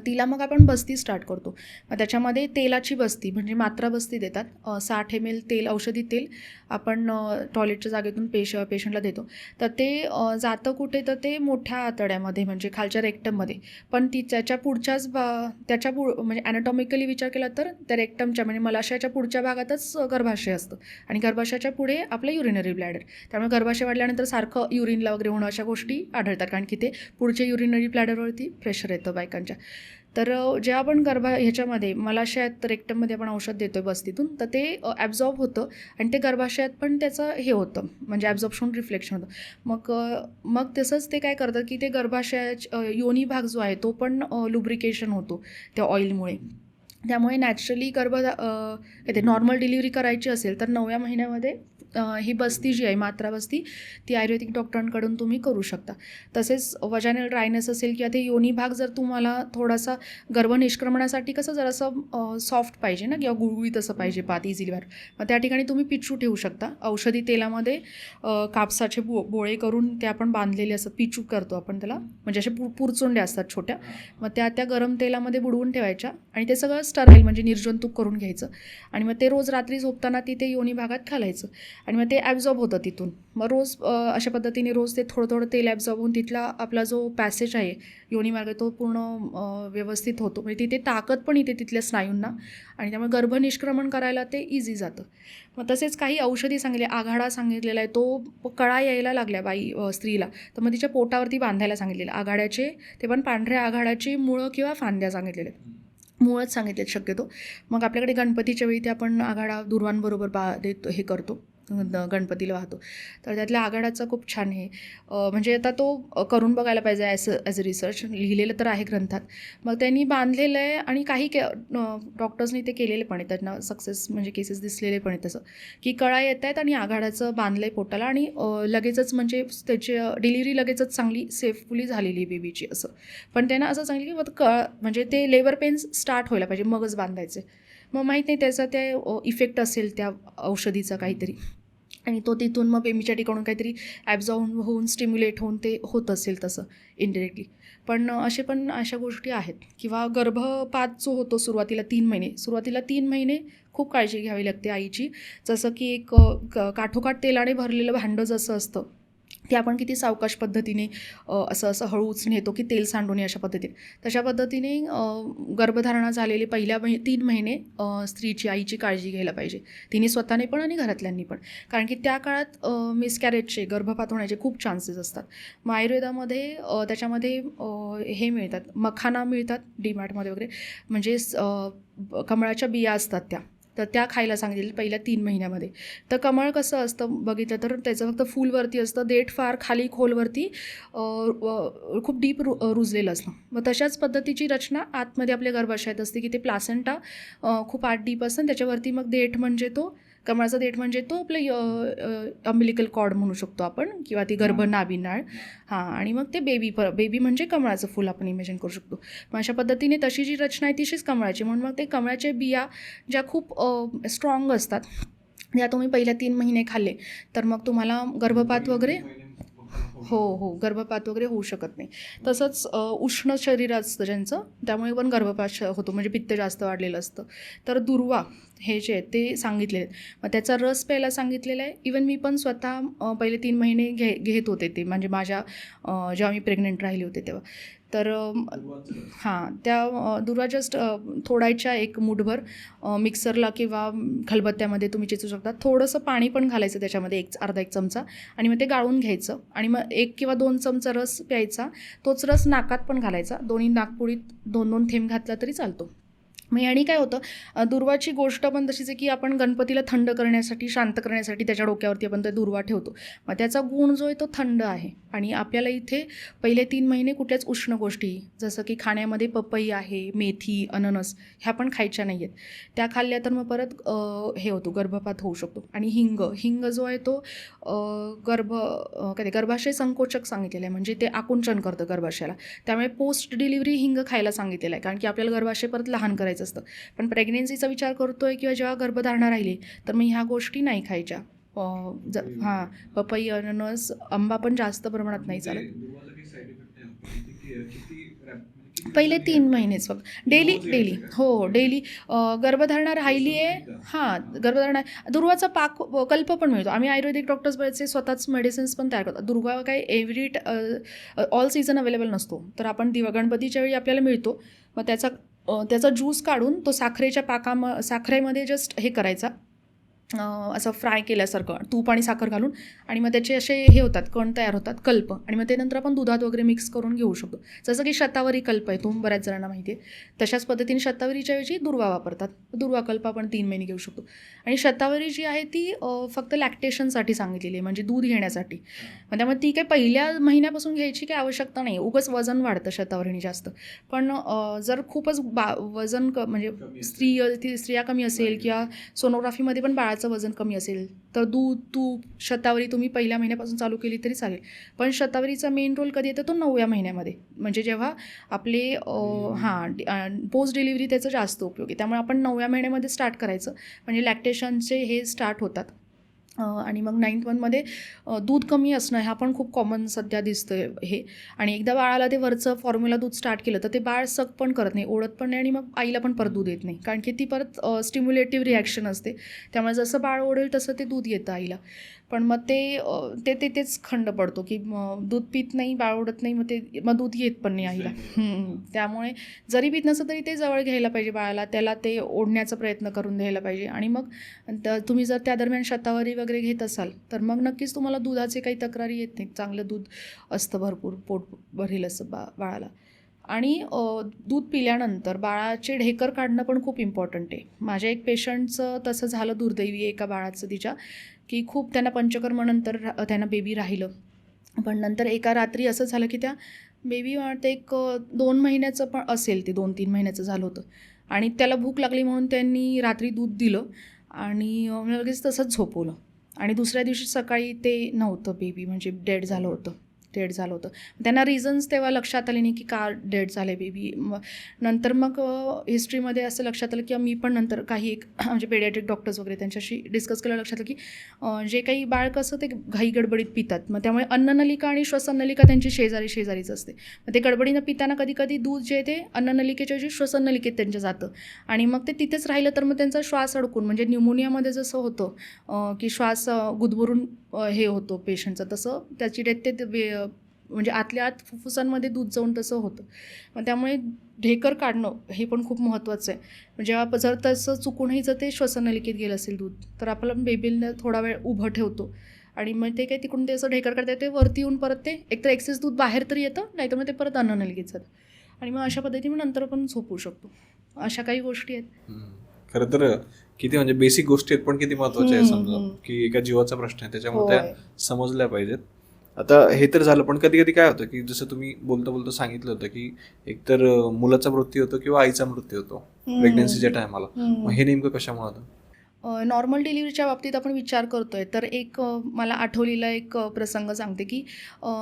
तिला मग आपण बस्ती स्टार्ट करतो. मग त्याच्यामध्ये तेलाची बस्ती म्हणजे मात्रा बस्ती देतात. 60 ml तेल, औषधी तेल आपण टॉयलेटच्या जागेतून पेशंटला देतो. तर ते जातं कुठे, तर ते मोठ्या आतड्यामध्ये म्हणजे खालच्या रेक्टममध्ये, पण त्याच्या पुढच्याच म्हणजे ॲनाटॉमिकली विचार केला तर त्या रेक्टमच्या म्हणजे मलाशयाच्या पुढच्या भागातच गर्भाशय असतं आणि गर्भाशयाच्या पुढे आपलं युरिनरी ब्लॅडर. त्यामुळे गर्भाशय वाढल्यानंतर सारखं युरिनला वगैरे होणं अशा गोष्टी आढळतात, कारण की ते पुढच्या युरिनरी ब्लॅडरवरती प्रेशर येतं बायकांच्या. तर जेव्हा आपण ह्याच्यामध्ये मलाशयात रेक्टममध्ये आपण औषध देतो आहे बस्तीतून, तर ते ॲब्झॉर्ब होतं आणि ते गर्भाशयात पण त्याचं हे होतं, म्हणजे ॲब्झॉर्प्शन रिफ्लेक्शन होतं. मग तसंच ते काय करतात की ते गर्भाशयाचा योनी भाग जो आहे तो पण लुब्रिकेशन होतो त्या ऑइलमुळे. त्यामुळे नॅचरली नॉर्मल डिलिव्हरी करायची असेल तर 9व्या महिन्यामध्ये ही बस्ती जी आहे मात्रा बस्ती ती आयुर्वेदिक डॉक्टरांकडून तुम्ही करू शकता. तसेच वजायनल ड्रायनेस असेल किंवा ते योनी भाग जर तुम्हाला थोडासा गर्भनिष्क्रमणासाठी कसं जरासं सॉफ्ट पाहिजे ना किंवा गुळगुळीत असं पाहिजे पात इझिली बाहेर, मग त्या ठिकाणी तुम्ही पिचू ठेवू शकता. औषधी तेलामध्ये कापसाचे बोळे करून ते आपण बांधलेले असतात, पिचू करतो आपण त्याला, म्हणजे असे पुरचुंड्या असतात छोट्या, मग त्या गरम तेलामध्ये बुडवून ठेवायच्या आणि ते सगळं स्टराईल म्हणजे निर्जंतुक करून घ्यायचं आणि मग ते रोज रात्री झोपताना तिथे योनी भागात घालायचं आणि मग ते ॲब्झॉर्ब होतं तिथून. मग रोज अशा पद्धतीने रोज ते थोडं थोडं तेल ॲब्झॉर्ब होऊन तिथला आपला जो पॅसेज आहे योनी मार्ग तो पूर्ण व्यवस्थित होतो, म्हणजे तिथे ताकद पण येते तिथल्या स्नायूंना आणि त्यामुळे गर्भनिष्क्रमण करायला ते इझी जातं. मग तसेच काही औषधी सांगितले, आघाडा सांगितलेला आहे, तो कळा यायला लागल्या स्त्रीला, तर मग तिच्या पोटावरती बांधायला सांगितलेलं आघाड्याचे, ते पण पांढऱ्या आघाड्याची मुळं किंवा फांद्या सांगितलेले आहेत, मुळंच सांगितलेत शक्यतो. मग आपल्याकडे गणपतीच्या वेळी ते आपण आघाडा दुर्वांबरोबर देतो, हे करतो, गणपतीला वाहतो, तर त्यातल्या आघाडाचा खूप छान आहे. म्हणजे आता तो करून बघायला पाहिजे ॲज अ रिसर्च, लिहिलेलं तर आहे ग्रंथात. मग त्यांनी बांधलेलं आहे आणि काही डॉक्टर्सनी ते केलेले पण आहे, त्यांना सक्सेस म्हणजे केसेस दिसलेले पण आहेत तसं, की कळा येत आहेत आणि आघाडाचं बांधलं आहे पोटाला आणि लगेचच म्हणजे त्याची डिलिव्हरी लगेचच चांगली सेफफुली झालेली आहे बेबीची असं. पण त्यांना असं सांगितलं की म्हणजे ते लेबर पेन्स स्टार्ट व्हायला पाहिजे मगच बांधायचे. मग माहीत नाही त्याचा ते इफेक्ट असेल त्या औषधीचा काहीतरी, आणि तो तिथून मग बेबीच्या ठिकाणून काहीतरी ॲब्झॉर्ब होऊन स्टिम्युलेट होऊन ते होत असेल तसं इनडिरेक्टली. पण अशा गोष्टी आहेत. किंवा गर्भपात जो होतो सुरुवातीला 3 महिने खूप काळजी घ्यावी लागते आईची. जसं की एक काठोकाठ तेलाने भरलेलं भांडं जसं असतं ते आपण किती सावकाश पद्धतीने असं हळूच नेतो की तेल सांडू नये अशा पद्धतीने, तशा पद्धतीने गर्भधारणा झालेले पहिल्या 3 महिने स्त्रीची आईची काळजी घ्यायला पाहिजे, तिने स्वतःने पण आणि घरातल्यांनी पण, कारण की त्या काळात मिसकॅरेजचे गर्भपात होण्याचे खूप चान्सेस असतात. मग आयुर्वेदामध्ये त्याच्यामध्ये हे मिळतात, मखाना मिळतात डीमार्टमध्ये वगैरे, म्हणजे कमळाच्या बिया असतात तर त्या खायला सांगितलेलं पहिल्या 3 महिन्यामध्ये. तर कमळ कसं असतं बघितलं तर त्याचं फक्त फूलवरती असतं, देठ फार खाली खोलवरती खूप डीप रुजलेलं असतं. मग तशाच पद्धतीची रचना आतमध्ये आपल्या गर्भाशयात असते की ते प्लासेंटा खूप आत डीप असतं, त्याच्यावरती मग देठ म्हणजे तो कमळाचा देठ म्हणजे तो आपलं अम्बिलिकल कॉर्ड म्हणू शकतो आपण, किंवा ती गर्भनाभिनाळ. आणि मग ते बेबी म्हणजे कमळाचं फूल आपण इमॅजिन करू शकतो. मग अशा पद्धतीने तशी जी रचना आहे तिशीच कमळाची, म्हणून मग ते कमळाच्या बिया ज्या खूप स्ट्रॉंग असतात त्या तुम्ही पहिल्या 3 महिने खाल्ले तर मग तुम्हाला गर्भपात वगैरे गर्भपात वगैरे होऊ शकत नाही. तसंच उष्ण शरीर असतं ज्यांचं, त्यामुळे पण गर्भपात होतो, म्हणजे पित्त जास्त वाढलेलं असतं. तर दुर्वा हे जे आहेत ते सांगितलेले आहेत, मग त्याचा रस प्यायला सांगितलेला आहे. इवन मी पण स्वतः पहिले 3 महिने घेत होते ते, म्हणजे माझ्या जेव्हा मी प्रेग्नंट राहिले होते तेव्हा. तर त्या दुर्वा जस्ट थोडायच्या एक मूठभर मिक्सरला किंवा खलबत्त्यामध्ये तुम्ही चेचू शकता. थोडंसं पाणी पण घालायचं त्याच्यामध्ये, अर्धा 1 चमचा, आणि मग ते गाळून घ्यायचं आणि मग 1 किंवा 2 चमचा रस प्यायचा. तोच रस नाकात पण घालायचा, दोन्ही नाकपुडीत 2-2 थेंब घातला तरी चालतो. मग आणि काय होतं, दुर्वाची गोष्ट पण तशीच आहे की आपण गणपतीला थंड करण्यासाठी, शांत करण्यासाठी त्याच्या डोक्यावरती आपण ते दुर्वा ठेवतो. मग त्याचा गुण जो आहे तो थंड आहे आणि आपल्याला इथे पहिले 3 महिने कुठल्याच उष्ण गोष्टी, जसं की खाण्यामध्ये पपई आहे, मेथी, अननस ह्या पण खायच्या नाही आहेत. त्या खाल्ल्या तर मग परत हे होतो, गर्भपात होऊ शकतो. आणि हिंग जो आहे तो गर्भाशय संकोचक सांगितलेलं आहे, म्हणजे ते आकुंचन करतं गर्भाशयाला. त्यामुळे पोस्ट डिलिव्हरी हिंग खायला सांगितलेलं आहे, कारण की आपल्याला गर्भाशय परत लहान करायचं असतं. पण प्रेग्नेन्सीचा विचार करतोय किंवा जेव्हा गर्भधारणा राहिली तर मग ह्या गोष्टी नाही खायच्या. पपई, अननस, आंबा पण जास्त प्रमाणात नाही चालत. पहिले 3 महिनेच फक्त, डेली डेली गर्भधारणा राहिली आहे. गर्भधारणा दुर्वाचा कल्प पण मिळतो. आम्ही आयुर्वेदिक डॉक्टर्स बरेचसे स्वतःच मेडिसिन्स पण तयार करतो. दुर्वा काही ऑल सीझन अवेलेबल नसतो, तर आपण गणपतीच्या वेळी आपल्याला मिळतो. मग त्याचा ज्यूस काढून तो साखरेमध्ये जस्ट हे करायचा, असं फ्राय केल्यासारखं तूप आणि साखर घालून, आणि मग त्याचे असे हे होतात, कण तयार होतात, कल्प, आणि मग ते नंतर आपण दुधात वगैरे मिक्स करून घेऊ शकतो. जसं की शतावरी कल्प आहे, बऱ्याच जणांना माहिती आहे. तशाच पद्धतीने शतावरीच्या ऐवजी दुर्वा वापरतात. दुर्वा कल्प आपण 3 महिने घेऊ शकतो. आणि शतावरी जी आहे ती फक्त लॅक्टेशनसाठी सांगितलेली आहे, म्हणजे दूध घेण्यासाठी. मग त्यामुळे ती काही पहिल्या महिन्यापासून घ्यायची काही आवश्यकता नाही. उगाच वजन वाढतं शतावरीने जास्त. पण जर खूपच वजन म्हणजे स्त्रिया कमी असेल किंवा सोनोग्राफीमध्ये पण बाळाचं बाळाचं वजन कमी असेल तर दूध तूप शतावरी तुम्ही पहिल्या महिन्यापासून चालू केली तरी चालेल. पण शतावरीचा मेन रोल कधी येतो तो 9व्या महिन्यामध्ये, म्हणजे जेव्हा आपले पोस्ट डिलिव्हरी त्याचा जास्त उपयोग आहे. त्यामुळे आपण 9व्या महिन्यामध्ये स्टार्ट करायचं, म्हणजे लॅक्टेशनचे हे स्टार्ट होतात. आणि मग 9th मंथमध्ये दूध कमी असणं हा पण खूप कॉमन सध्या दिसतं आहे हे. आणि एकदा बाळाला ते वरचं फॉर्म्युला दूध स्टार्ट केलं तर ते बाळ सक पण करत नाही, ओढत पण नाही आणि मग आईला पण परत दूध येत नाही, कारण की ती परत स्टिम्युलेटिव्ह रिॲक्शन असते. त्यामुळे जसं बाळ ओढेल तसं ते दूध येतं आईला. पण मग तेच खंड पडतो की दूध पित नाही, बाळ ओढत नाही, मग दूध येत पण नाही आईला. त्यामुळे जरी पित नसलं तरी ते जवळ घ्यायला पाहिजे बाळाला, त्याला ते ओढण्याचा प्रयत्न करून द्यायला पाहिजे. आणि मग तुम्ही जर त्या दरम्यान शतावरी वगैरे घेत असाल तर मग नक्कीच तुम्हाला दुधाचे काही तक्रारी येत नाहीत. चांगलं दूध असतं, भरपूर पोट भरेल असं बाळाला. आणि दूध पिल्यानंतर बाळाचे ढेकर काढणं पण खूप इम्पॉर्टंट आहे. माझ्या एक पेशंटचं तसं झालं, दुर्दैवी एका बाळाचं तिच्या, की खूप त्यांना पंचकर्मानंतर त्यांना बेबी राहिलं. पण नंतर एका रात्री असं झालं की त्या बेबी वाटतं एक 2 महिन्याचं पण असेल, ते 2-3 महिन्याचं झालं होतं. आणि त्याला भूक लागली म्हणून त्यांनी रात्री दूध दिलं आणि लगेच तसंच झोपवलं. आणि दुसऱ्या दिवशी सकाळी ते नव्हतं, बेबी म्हणजे डेड झालं होतं. त्यांना रिझन्स तेव्हा लक्षात आले नाही की का डेड झाले बेबी. नंतर मग हिस्ट्रीमध्ये असं लक्षात आलं की मी पण नंतर काही म्हणजे पेडियाट्रिक डॉक्टर्स वगैरे त्यांच्याशी डिस्कस केलं, लक्षात आलं की जे काही बाळ कसं ते घाई गडबडीत पितात, मग त्यामुळे अन्ननलिका आणि श्वसननलिका त्यांची शेजारीच असते. मग ते गडबडीनं पिताना कधी कधी दूध जे ते अन्ननलिकेच्या जे श्वसननलिकेत त्यांच्या जातं आणि मग ते तिथेच राहिलं तर मग त्यांचा श्वास अडकून, म्हणजे न्यूमोनियामध्ये जसं होतं की श्वास गुदमरून हे होतो पेशंटचं, तसं त्याची डेथ ते म्हणजे आतल्या आत फुफ्फुसांमध्ये दूध जाऊन तसं होतं. मग त्यामुळे ढेकर काढणं हे पण खूप महत्त्वाचं आहे. जेव्हा जर तसं चुकूनही जर ते श्वसननलिकेत गेलं असेल दूध तर आपलं बेबीला थोडा वेळ उभं ठेवतो आणि मग ते काही तिकडून ते असं ढेकर काढता ते वरती येऊन परत ते एकतर एक्सेस दूध बाहेर तरी येतं, नाहीतर मग ते परत अन्ननलिकेत जातं आणि मग अशा पद्धतीने नंतर पण झोपू शकतो. अशा काही गोष्टी आहेत. खरं तर किती म्हणजे बेसिक गोष्टी आहेत पण किती महत्त्वाच्या आहे, समजा की एका जीवाचा प्रश्न आहे, त्याच्यामुळे त्या समजल्या पाहिजेत. आता हे तर झालं, पण कधी कधी काय होतं की जसं तुम्ही बोलता सांगितलं होतं की एकतर मुलाचा मृत्यू होतो किंवा आईचा मृत्यू होतो प्रेग्नन्सीच्या टायमाला. मग हे नेमकं कशामुळे होतं? नॉर्मल डिलिव्हरीच्या बाबतीत आपण विचार करतो आहे तर एक मला आठवलेला एक प्रसंग सांगते की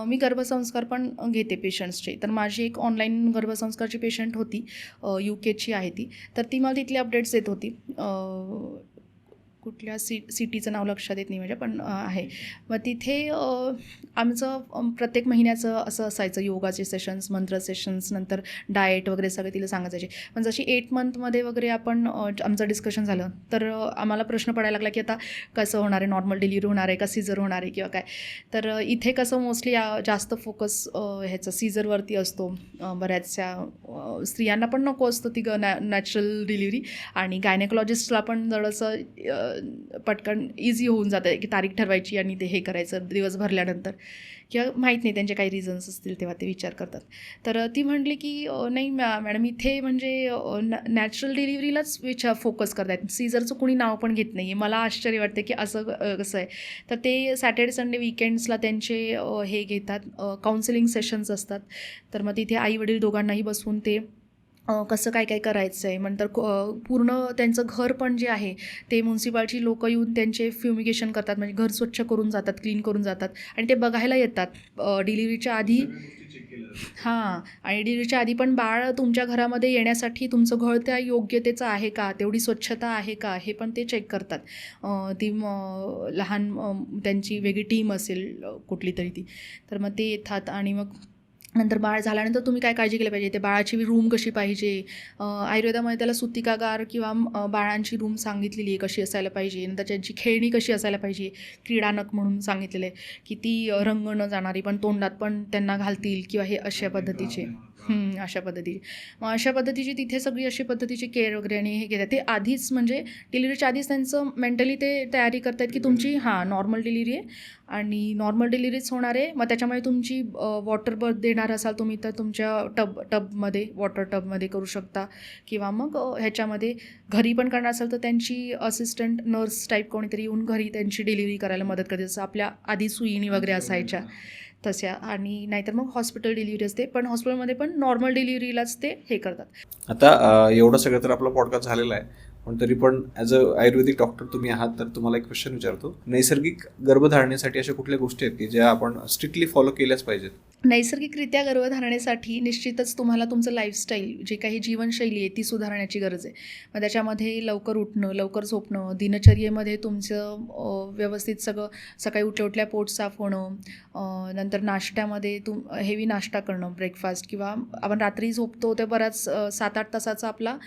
मी गर्भसंस्कार पण घेते पेशंट्सचे. तर माझी एक ऑनलाईन गर्भसंस्कारची पेशंट होती, UK आहे ती. तर ती मला तिथले अपडेट्स देत होती. कुठल्या सिटीचं नाव लक्षात येत नाही माझ्या, पण आहे. मग तिथे आमचं प्रत्येक महिन्याचं असं असायचं, योगाचे सेशन्स, मंत्र सेशन्स, नंतर डाएट वगैरे सगळे तिला सांगायचे. पण जशी 8 मंथमध्ये वगैरे आपण आमचं डिस्कशन झालं तर आम्हाला प्रश्न पडायला लागला की आता कसं होणार आहे, नॉर्मल डिलिव्हरी होणार आहे का सिझर होणार आहे किंवा काय. तर इथे कसं मोस्टली जास्त फोकस ह्याचं सिझरवरती असतो. बऱ्याचशा स्त्रियांना पण नको असतं ती नॅचरल डिलिव्हरी आणि गायनेकॉलॉजिस्टला पण जरासं पटकन इझी होऊन जातं की तारीख ठरवायची आणि ते हे करायचं दिवस भरल्यानंतर, किंवा माहीत नाही त्यांचे काही रिझन्स असतील तेव्हा ते विचार करतात. तर ती म्हटली की नाही मॅडम इथे म्हणजे नॅचरल डिलिव्हरीलाच फोकस करतायत, सीझरचं कुणी नाव पण घेत नाही आहे. मला आश्चर्य वाटते की असं कसं आहे. तर ते सॅटर्डे संडे विकेंड्सला त्यांचे हे घेतात, काउन्सिलिंग सेशन्स असतात. तर मग तिथे आई वडील दोघांनाही बसवून ते कसं काय करायचं आहे. नंतर पूर्ण त्यांचं घर पण जे आहे ते म्युन्सिपाल्टी लोक येऊन त्यांचे फ्युमिगेशन करतात, म्हणजे घर स्वच्छ करून जातात, क्लीन करून जातात आणि ते बघायला येतात डिलिव्हरीच्या आधी. आणि डिलिव्हरीच्या आधी पण बाळ तुमच्या घरामध्ये येण्यासाठी तुमचं घर त्या योग्यतेचं आहे का, तेवढी स्वच्छता आहे का, हे पण ते चेक करतात. ती लहान त्यांची वेगळी टीम असेल कुठली तरी ती. तर मग ते येतात आणि मग नंतर बाळ झाल्यानंतर तुम्ही काय काळजी केली पाहिजे, ते बाळाची रूम कशी पाहिजे. आयुर्वेदामध्ये त्याला सुतिकागार किंवा बाळांची रूम सांगितलेली आहे कशी असायला पाहिजे. नंतर त्यांची खेळणी कशी असायला पाहिजे, क्रीडानक म्हणून सांगितलेलं आहे की ती रंग न जाणारी पण तोंडात पण त्यांना घालतील किंवा हे अशा पद्धतीचे अशा पद्धतीची. मग अशा पद्धतीची तिथे सगळी अशी पद्धतीची केअर वगैरे आणि हे घेतात. ते आधीच म्हणजे डिलिव्हरीच्या आधीच त्यांचं मेंटली ते तयारी करतात की तुमची नॉर्मल डिलिव्हरी आहे आणि नॉर्मल डिलिव्हरीच होणार आहे. मग त्याच्यामुळे तुमची वॉटर बर्थ देणार असाल तुम्ही तर तुमच्या टबमध्ये वॉटर टबमध्ये करू शकता किंवा मग ह्याच्यामध्ये घरी पण करणार असाल तर त्यांची असिस्टंट नर्स टाईप कोणीतरी येऊन घरी त्यांची डिलिव्हरी करायला मदत करते, जसं आपल्या आधी सुईणी वगैरे असायच्या तशा. आणि नाहीतर मग हॉस्पिटल डिलिव्हरी असते, पण हॉस्पिटलमध्ये पण नॉर्मल डिलिव्हरीलाच ते हे करतात. आता एवढं सगळं तर आपला पॉडकास्ट झालेला आहे, पण तरी पण ॲज अ आयुर्वेदिक डॉक्टर तुम्ही आहात, तर तुम्हाला एक क्वेश्चन विचारतो. नैसर्गिक गर्भधारणेसाठी अशा कुठल्या गोष्टी आहेत की ज्या आपण स्ट्रिक्टली फॉलो केल्याच पाहिजेत? नैसर्गिकरित्या गर्भधारणेसाठी निश्चितच तुम्हाला तुमचं लाईफस्टाईल, जे काही जीवनशैली आहे ती सुधारण्याची गरज आहे. मग त्याच्यामध्ये लवकर उठणं, लवकर झोपणं, दिनचर्येमध्ये तुमचं व्यवस्थित सगळं, सकाळी उठल्या उठल्या पोट साफ होणं, नंतर नाश्त्यामध्ये हेवी नाश्ता करणं, ब्रेकफास्ट, किंवा आपण रात्री झोपतो ते बराच 7-8 तासाचा आपला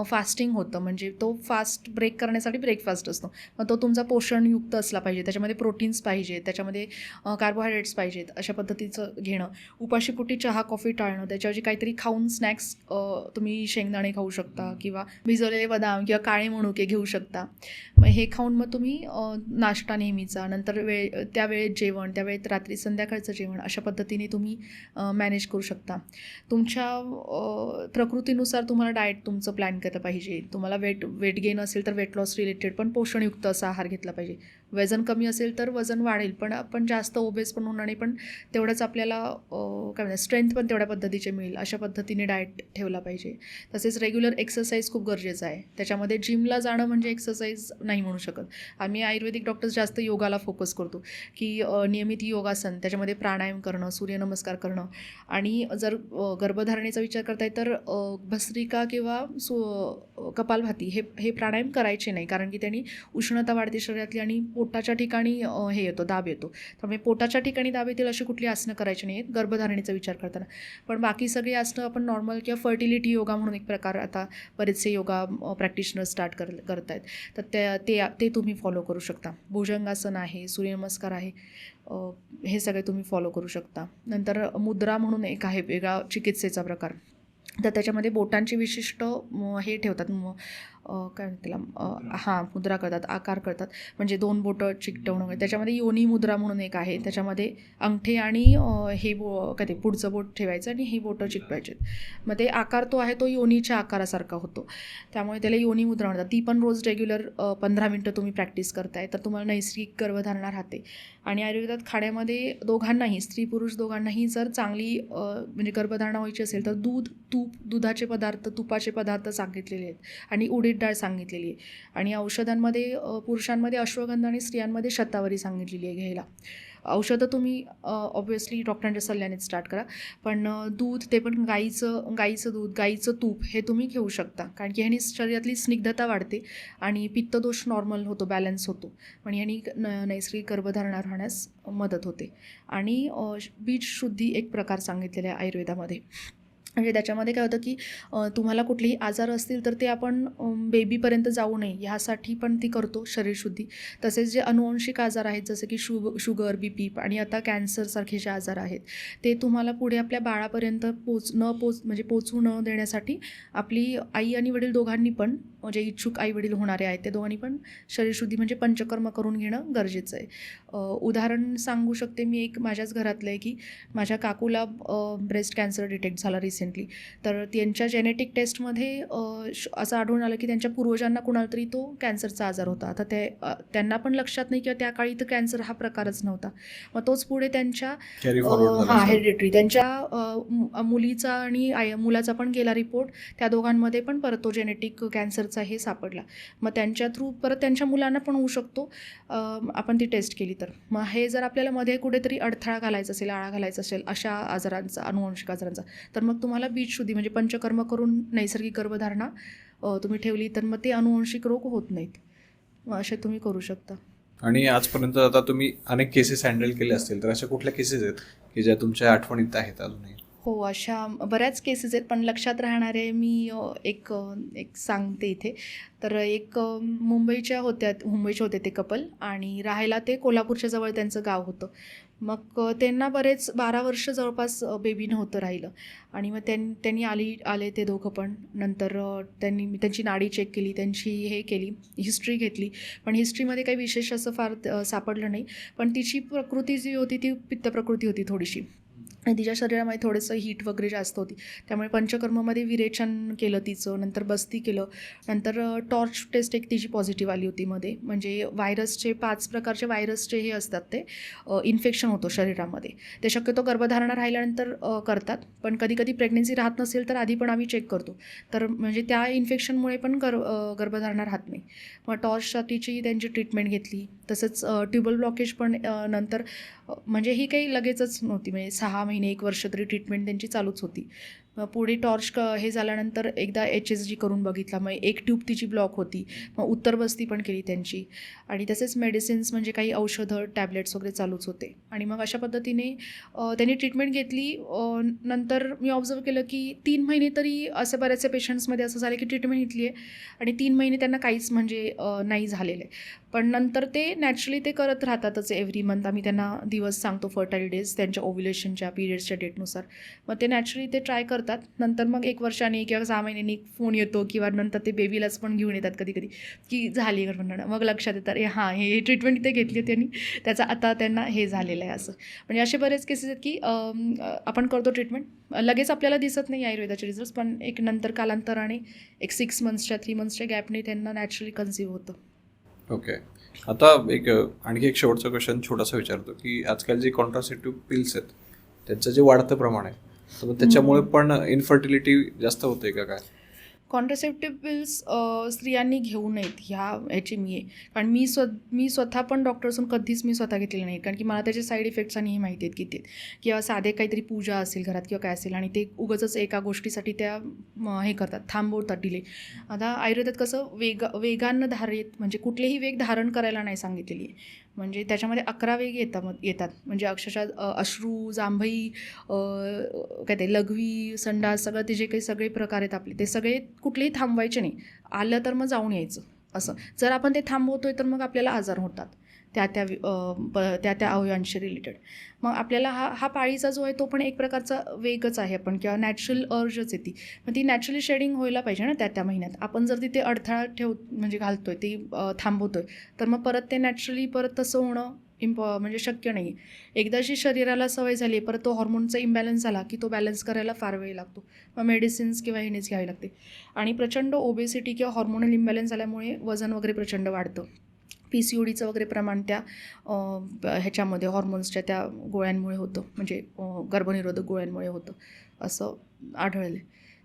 फास्टिंग होतं, म्हणजे तो फास्ट ब्रेक करण्यासाठी ब्रेकफास्ट असतो. मग तो तुमचा पोषणयुक्त असला पाहिजे, त्याच्यामध्ये प्रोटीन्स पाहिजे, त्याच्यामध्ये कार्बोहायड्रेट्स पाहिजेत, अशा पद्धतीचं घेणं. उपाशीपोटी चहा कॉफी टाळणं, त्याच्याऐवजी काहीतरी खाऊन स्नॅक्स, तुम्ही शेंगदाणे खाऊ शकता किंवा भिजवलेले बदाम किंवा काळे मनुके घेऊ शकता. मग हे खाऊन मग तुम्ही नाश्ता नेहमीचा, नंतर त्या वेळेत जेवण, त्या वेळेत रात्री संध्याकाळचं जेवण, अशा पद्धतीने तुम्ही मॅनेज करू शकता. तुमच्या प्रकृतीनुसार तुम्हाला डाएट तुमचं प्लॅन केलं पाहिजे. तुम्हाला वेट गेन असेल तर वेट लॉस रिलेटेड पण पोषणयुक्त असा आहार घेतला पाहिजे. वजन कमी असेल तर वजन वाढेल, पण आपण जास्त ओबेस पण होणार नाही, पण तेवढंच आपल्याला काय म्हणतात स्ट्रेंथ पण तेवढ्या पद्धतीचे मिळेल, अशा पद्धतीने डाएट ठेवला पाहिजे. तसेच रेग्युलर एक्सरसाइज खूप गरजेचं आहे. त्याच्यामध्ये जिमला जाणं म्हणजे एक्सरसाइज नाही म्हणू शकत. आम्ही आयुर्वेदिक डॉक्टर्स जास्त योगाला फोकस करतो, की नियमित योगासन, त्याच्यामध्ये प्राणायाम करणं, सूर्यनमस्कार करणं, आणि जर गर्भधारणेचा विचार करताय तर भस्त्रिका किंवा कपालभाती हे प्राणायाम करायचे नाही, कारण की त्यांनी उष्णता वाढते शरीरातली आणि पोटाच्या ठिकाणी हे येतो, दाब येतो. त्यामुळे पोटाच्या ठिकाणी दाब येतील अशी कुठली आसनं करायची नाही आहेत गर्भधारणेचा विचार करताना. पण बाकी सगळी आसनं आपण नॉर्मल, किंवा फर्टिलिटी योगा म्हणून एक प्रकार आता बरेचसे योगा प्रॅक्टिशनर स्टार्ट करत आहेत, तर ते तुम्ही फॉलो करू शकता. भुजंगासन आहे, सूर्यनमस्कार आहे, हे सगळे तुम्ही फॉलो करू शकता. नंतर मुद्रा म्हणून एक आहे वेगळा चिकित्सेचा प्रकार, तर त्याच्यामध्ये बोटांची विशिष्ट हे ठेवतात, काय म्हणतात त्याला, मुद्रा करतात, आकार करतात, म्हणजे 2 बोटं चिकटवणं वगैरे. त्याच्यामध्ये योनी मुद्रा म्हणून एक आहे, त्याच्यामध्ये अंगठे आणि हे काय ते पुढचं बोट ठेवायचं आणि ही बोटं चिकटवायचे. मग ते आकार तो आहे तो योनीच्या आकारासारखा होतो, त्यामुळे त्याला योनी मुद्रा म्हणतात. ती पण रोज रेग्युलर 15 मिनटं तुम्ही प्रॅक्टिस करताय तर तुम्हाला नैसर्गिक गर्भधारणा राहते. आणि आयुर्वेदात खाण्यामध्ये दोघांनाही, स्त्री पुरुष दोघांनाही जर चांगली म्हणजे गर्भधारणा व्हायची असेल तर दुधाचे पदार्थ, तुपाचे पदार्थ सांगितलेले आहेत, आणि उडीद डाळ सांगितलेली आहे. आणि औषधांमध्ये पुरुषांमध्ये अश्वगंधा आणि स्त्रियांमध्ये शतावरी सांगितलेली आहे घ्यायला. औषधं तुम्ही ऑब्व्हियसली डॉक्टरांच्या सल्ल्यानेच स्टार्ट करा, पण दूध, ते पण गाईचं दूध, गाईचं तूप हे तुम्ही घेऊ शकता, कारण की ह्यानी शरीरातली स्निग्धता वाढते आणि पित्तदोष नॉर्मल होतो, बॅलन्स होतो, आणि ह्यानी नैसर्गिक गर्भधारणा राहण्यास मदत होते. आणि बीज शुद्धी एक प्रकार सांगितलेला आहे आयुर्वेदामध्ये. म्हणजे त्याच्यामध्ये काय होतं की तुम्हाला कुठलेही आजार असतील तर ते आपण बेबीपर्यंत जाऊ नये ह्यासाठी पण ती करतो शरीरशुद्धी. तसेच जे अनुवंशिक आजार आहेत, जसं की शुगर, BP, आणि आता कॅन्सरसारखे जे आजार आहेत, ते तुम्हाला पुढे आपल्या बाळापर्यंत म्हणजे पोचू न देण्यासाठी आपली आई आणि वडील दोघांनी पण, जे इच्छुक आई वडील होणारे आहेत ते दोघांनी पण शरीरशुद्धी म्हणजे पंचकर्म करून घेणं गरजेचं आहे. उदाहरण सांगू शकते मी एक माझ्याच घरातलं आहे, की माझ्या काकूला ब्रेस्ट कॅन्सर डिटेक्ट झाला रिसेंटली. तर त्यांच्या जेनेटिक टेस्टमध्ये असं आढळून आलं की त्यांच्या पूर्वजांना कुणाला तरी तो कॅन्सरचा आजार होता. आता त्यांना पण लक्षात नाही, किंवा त्या काळी तर कॅन्सर हा प्रकारच नव्हता. मग तोच पुढे त्यांच्या हेरिडिटरी त्यांच्या मुलीचा आणि मुलाचा पण गेला रिपोर्ट, त्या दोघांमध्ये पण परत तो जेनेटिक कॅन्सरचा हे सापडला. मग त्यांच्या थ्रू परत त्यांच्या मुलांना पण होऊ शकतो आपण ती टेस्ट केली तर. मग हे जर आपल्याला मध्ये कुठेतरी अडथळा घालायचा असेल, आळा घालायचा असेल अशा आजारांचा, अनुवंशिक आजारांचा, तर मग तुम्हाला बीजशुद्धी म्हणजे पंचकर्म करून नैसर्गिक गर्भधारणा तुम्ही ठेवली तर मग ते अनुवंशिक रोग होत नाहीत. मग असे तुम्ही करू शकता. आणि आजपर्यंत आता तुम्ही अनेक केसेस हँडल केले असतील, तर अशा कुठल्या केसेस आहेत की ज्या तुमच्या आठवणीत आहेत अजूनही? हो, अशा बऱ्याच केसेस आहेत, पण लक्षात राहणारे मी एक सांगते इथे. तर एक मुंबईचे होते ते कपल, आणि राहायला ते कोल्हापूरच्या जवळ त्यांचं गाव होतं. मग त्यांना बरेच 12 वर्ष जवळपास बेबी नव्हतं राहिलं, आणि मग त्यांनी आले ते दोघं पण. नंतर त्यांची नाडी चेक केली, त्यांची हे केली, हिस्ट्री घेतली, पण हिस्ट्रीमध्ये काही विशेष असं फार सापडलं नाही. पण तिची प्रकृती जी होती ती पित्त प्रकृती होती थोडीशी, आणि तिच्या शरीरामध्ये थोडंसं हीट वगैरे जास्त होती, त्यामुळे पंचकर्ममध्ये विरेचन केलं तिचं, नंतर बस्ती केलं, नंतर टॉर्च टेस्ट एक तिची पॉझिटिव्ह आली होती मध्ये. म्हणजे व्हायरसचे 5 प्रकारचे व्हायरसचे हे असतात ते इन्फेक्शन होतं शरीरामध्ये. ते शक्यतो गर्भधारणा राहिल्यानंतर करतात, पण कधी कधी प्रेग्नेन्सी राहत नसेल तर आधी पण आम्ही चेक करतो. तर म्हणजे त्या इन्फेक्शनमुळे पण गर्भधारणा राहत नाही. मग टॉर्चसाठीची त्यांची ट्रीटमेंट घेतली. तसंच ट्युबल ब्लॉकेज पण नंतर म्हणजे ही काही लगेचच नव्हती, म्हणजे 6 महिने 1 वर्ष तरी ट्रीटमेंट त्यांची चालूच होती. मग पुढे टॉर्च हे झाल्यानंतर एकदा HSG करून बघितला, मग एक ट्यूब तिची ब्लॉक होती, मग उत्तरबस्ती पण केली त्यांची, आणि तसेच मेडिसिन्स म्हणजे काही औषधं टॅबलेट्स वगैरे चालूच होते. आणि मग अशा पद्धतीने त्यांनी ट्रीटमेंट घेतली. नंतर मी ऑब्झर्व केलं की 3 महिने तरी असे बऱ्याचशा पेशंट्समध्ये असं झालं की ट्रीटमेंट घेतली आहे आणि 3 महिने त्यांना काहीच म्हणजे नाही झालेलं आहे. पण नंतर ते नॅचरली ते करत राहतातच. एव्हरी मंथ आम्ही त्यांना दिवस सांगतो, फर्टाईल डेज त्यांच्या ओव्ह्युलेशनच्या पिरियड्सच्या डेटनुसार. मग ते नॅचरली ते ट्राय करतात. नंतर मग 1 वर्षाने किंवा 6 महिन्यांनी फोन येतो, किंवा नंतर ते बेबीलाच पण घेऊन येतात कधी कधी की झाली गर्भधारणा. मग लक्षात येतात हां, हे ट्रीटमेंट इथे घेतली त्यांनी, त्याचा आता त्यांना हे झालेलं आहे. असं म्हणजे असे बरेच केसेस आहेत की आपण करतो ट्रीटमेंट, लगेच आपल्याला दिसत नाही आयुर्वेदाचे रिझल्ट्स, पण एक नंतर कालांतराने एक 6 मंथ्सच्या 3 मंथ्सच्या गॅपने त्यांना नॅचरली कन्सिव्ह होतं. ओके. आता आणखी एक शेवटचा क्वेश्चन छोटासा विचारतो की आजकाल जे कॉन्ट्रासेप्टिव्ह पिल्स आहेत त्यांचं जे वाढतं प्रमाण आहे, तर मग त्याच्यामुळे पण इन्फर्टिलिटी जास्त होते का काय? कॉन्ट्रासेप्टिव्ह पिल्स स्त्रियांनी घेऊ नयेत ह्याची मी आहे. कारण मी स्वतः पण डॉक्टर असून कधीच मी स्वतः घेतलेलं नाही, कारण की मला त्याचे साईड इफेक्ट्स आणि हे माहिती आहेत किती आहेत. किंवा साधे काहीतरी पूजा असेल घरात किंवा काय असेल आणि ते उगाचच एका गोष्टीसाठी त्या हे करतात, थांबवतात, डिले. आता आयुर्वेदात कसं वेगानं म्हणजे कुठलेही वेग धारण करायला नाही सांगितलेली आहे. म्हणजे त्याच्यामध्ये 11 वेग येतात म्हणजे अक्षरशः अश्रू, जांभई, काय ते लघवी, संडास, सगळं ते जे काही सगळे प्रकार आहेत आपले, ते सगळे कुठलेही थांबवायचे नाही. आलं तर मग जाऊन यायचं. असं जर आपण ते थांबवतोय तर मग आपल्याला आजार होतात त्या अवयवांशी रिलेटेड. मग आपल्याला हा पाळीचा जो आहे तो पण एक प्रकारचा वेगच आहे, आपण किंवा नॅचरल अर्जच आहे ती. मग ती नॅचरली शेडिंग व्हायला पाहिजे ना त्या महिन्यात. आपण जर तिथे अडथळा म्हणजे घालतोय, ती थांबवतोय, तर मग परत ते नॅचरली परत तसं होणं म्हणजे शक्य नाही. एकदाची शरीराला सवय झाली, परत तो हॉर्मोनचा इम्बॅलन्स झाला की तो बॅलन्स करायला फार वेळ लागतो. मग मेडिसिन्स किंवा हेनेच घ्यावी लागते. आणि प्रचंड ओबेसिटी किंवा हॉर्मोनल इम्बॅलन्स झाल्यामुळे वजन वगैरे प्रचंड वाढतं. PCODचं वगैरे प्रमाण त्या ह्याच्यामध्ये हॉर्मोन्सच्या त्या गोळ्यांमुळे होतं, म्हणजे गर्भनिरोधक गोळ्यांमुळे होतं असं आढळलं.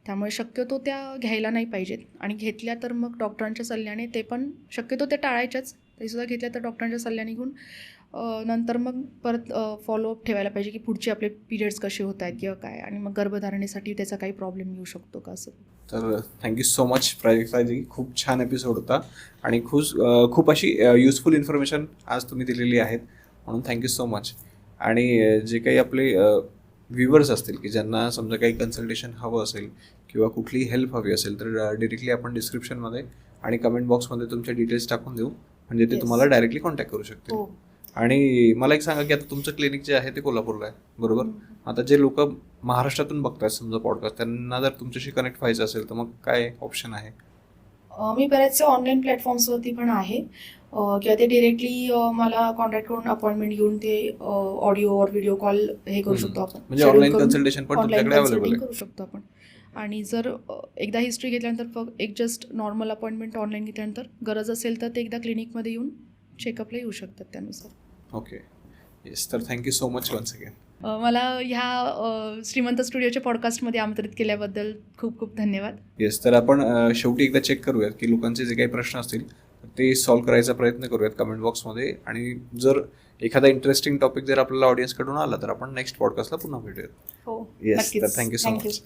त्यामुळे शक्यतो त्या घ्यायला नाही पाहिजेत, आणि घेतल्या तर मग डॉक्टरांच्या सल्ल्याने, ते पण शक्यतो ते टाळायच्याच. तरीसुद्धा घेतल्या तर डॉक्टरांच्या सल्ल्याने घेऊन नंतर मग परत फॉलोअप ठेवायला पाहिजे की पुढचे आपले पिरियड्स कसे होत आहेत किंवा काय, आणि मग गर्भधारणेसाठी त्याचा काही प्रॉब्लेम येऊ शकतो का असं. तर थँक्यू सो मच प्राजक्ताजी, खूप छान एपिसोड होता आणि खूप अशी युजफुल इन्फॉर्मेशन आज तुम्ही दिलेली आहेत, म्हणून थँक्यू सो मच. आणि जे काही आपले व्ह्युअर्स असतील की ज्यांना समजा काही कन्सल्टेशन हवं असेल किंवा कुठलीही हेल्प हवी असेल, तर डिरेक्टली आपण डिस्क्रिप्शनमध्ये आणि कमेंट बॉक्समध्ये तुमचे डिटेल्स टाकून देऊ, म्हणजे ते तुम्हाला डायरेक्टली कॉन्टॅक्ट करू शकतील. आणि मला एक सांगा की आता तुमचं क्लिनिक जे आहे ते कोल्हापूरला आहे, बरोबर? आता जे लोक महाराष्ट्रातून बघतात समजा पॉडकास्ट, त्यांना जर तुमच्याशी कनेक्ट व्हायचं असेल तर मग काय ऑप्शन आहे? मी बऱ्याचशा ऑनलाईन प्लॅटफॉर्म्सवरती पण आहे, किंवा ते डिरेक्टली मला कॉन्टॅक्ट करून अपॉइंटमेंट घेऊन ते ऑडिओ और व्हिडिओ कॉल हे करू शकतो आपण. म्हणजे ऑनलाईन कन्सल्टेशन पण तुमच्याकडे अवेलेबल करू शकतो आपण. आणि जर एकदा हिस्ट्री घेतल्यानंतर एक जस्ट नॉर्मल अपॉइंटमेंट ऑनलाईन घेतल्यानंतर गरज असेल तर ते एकदा क्लिनिकमध्ये येऊन चेकअपला येऊ शकतात त्यानुसार. Okay, yes. तर thank you so much once again. मला ह्या श्रीमंत स्टुडिओच्या पॉडकास्टमध्ये आमंत्रित केल्याबद्दल खूप खूप धन्यवाद. येस, तर आपण शेवटी एकदा चेक करूयात की लोकांचे जे काही प्रश्न असतील ते सॉल्व्ह करायचा प्रयत्न करूयात कमेंट बॉक्समध्ये. आणि जर एखादा इंटरेस्टिंग टॉपिक जर आपल्याला ऑडियन्सकडून आला तर आपण नेक्स्ट पॉडकास्टला पुन्हा भेटूयात. हो, येस, तर थँक्यू सो मच.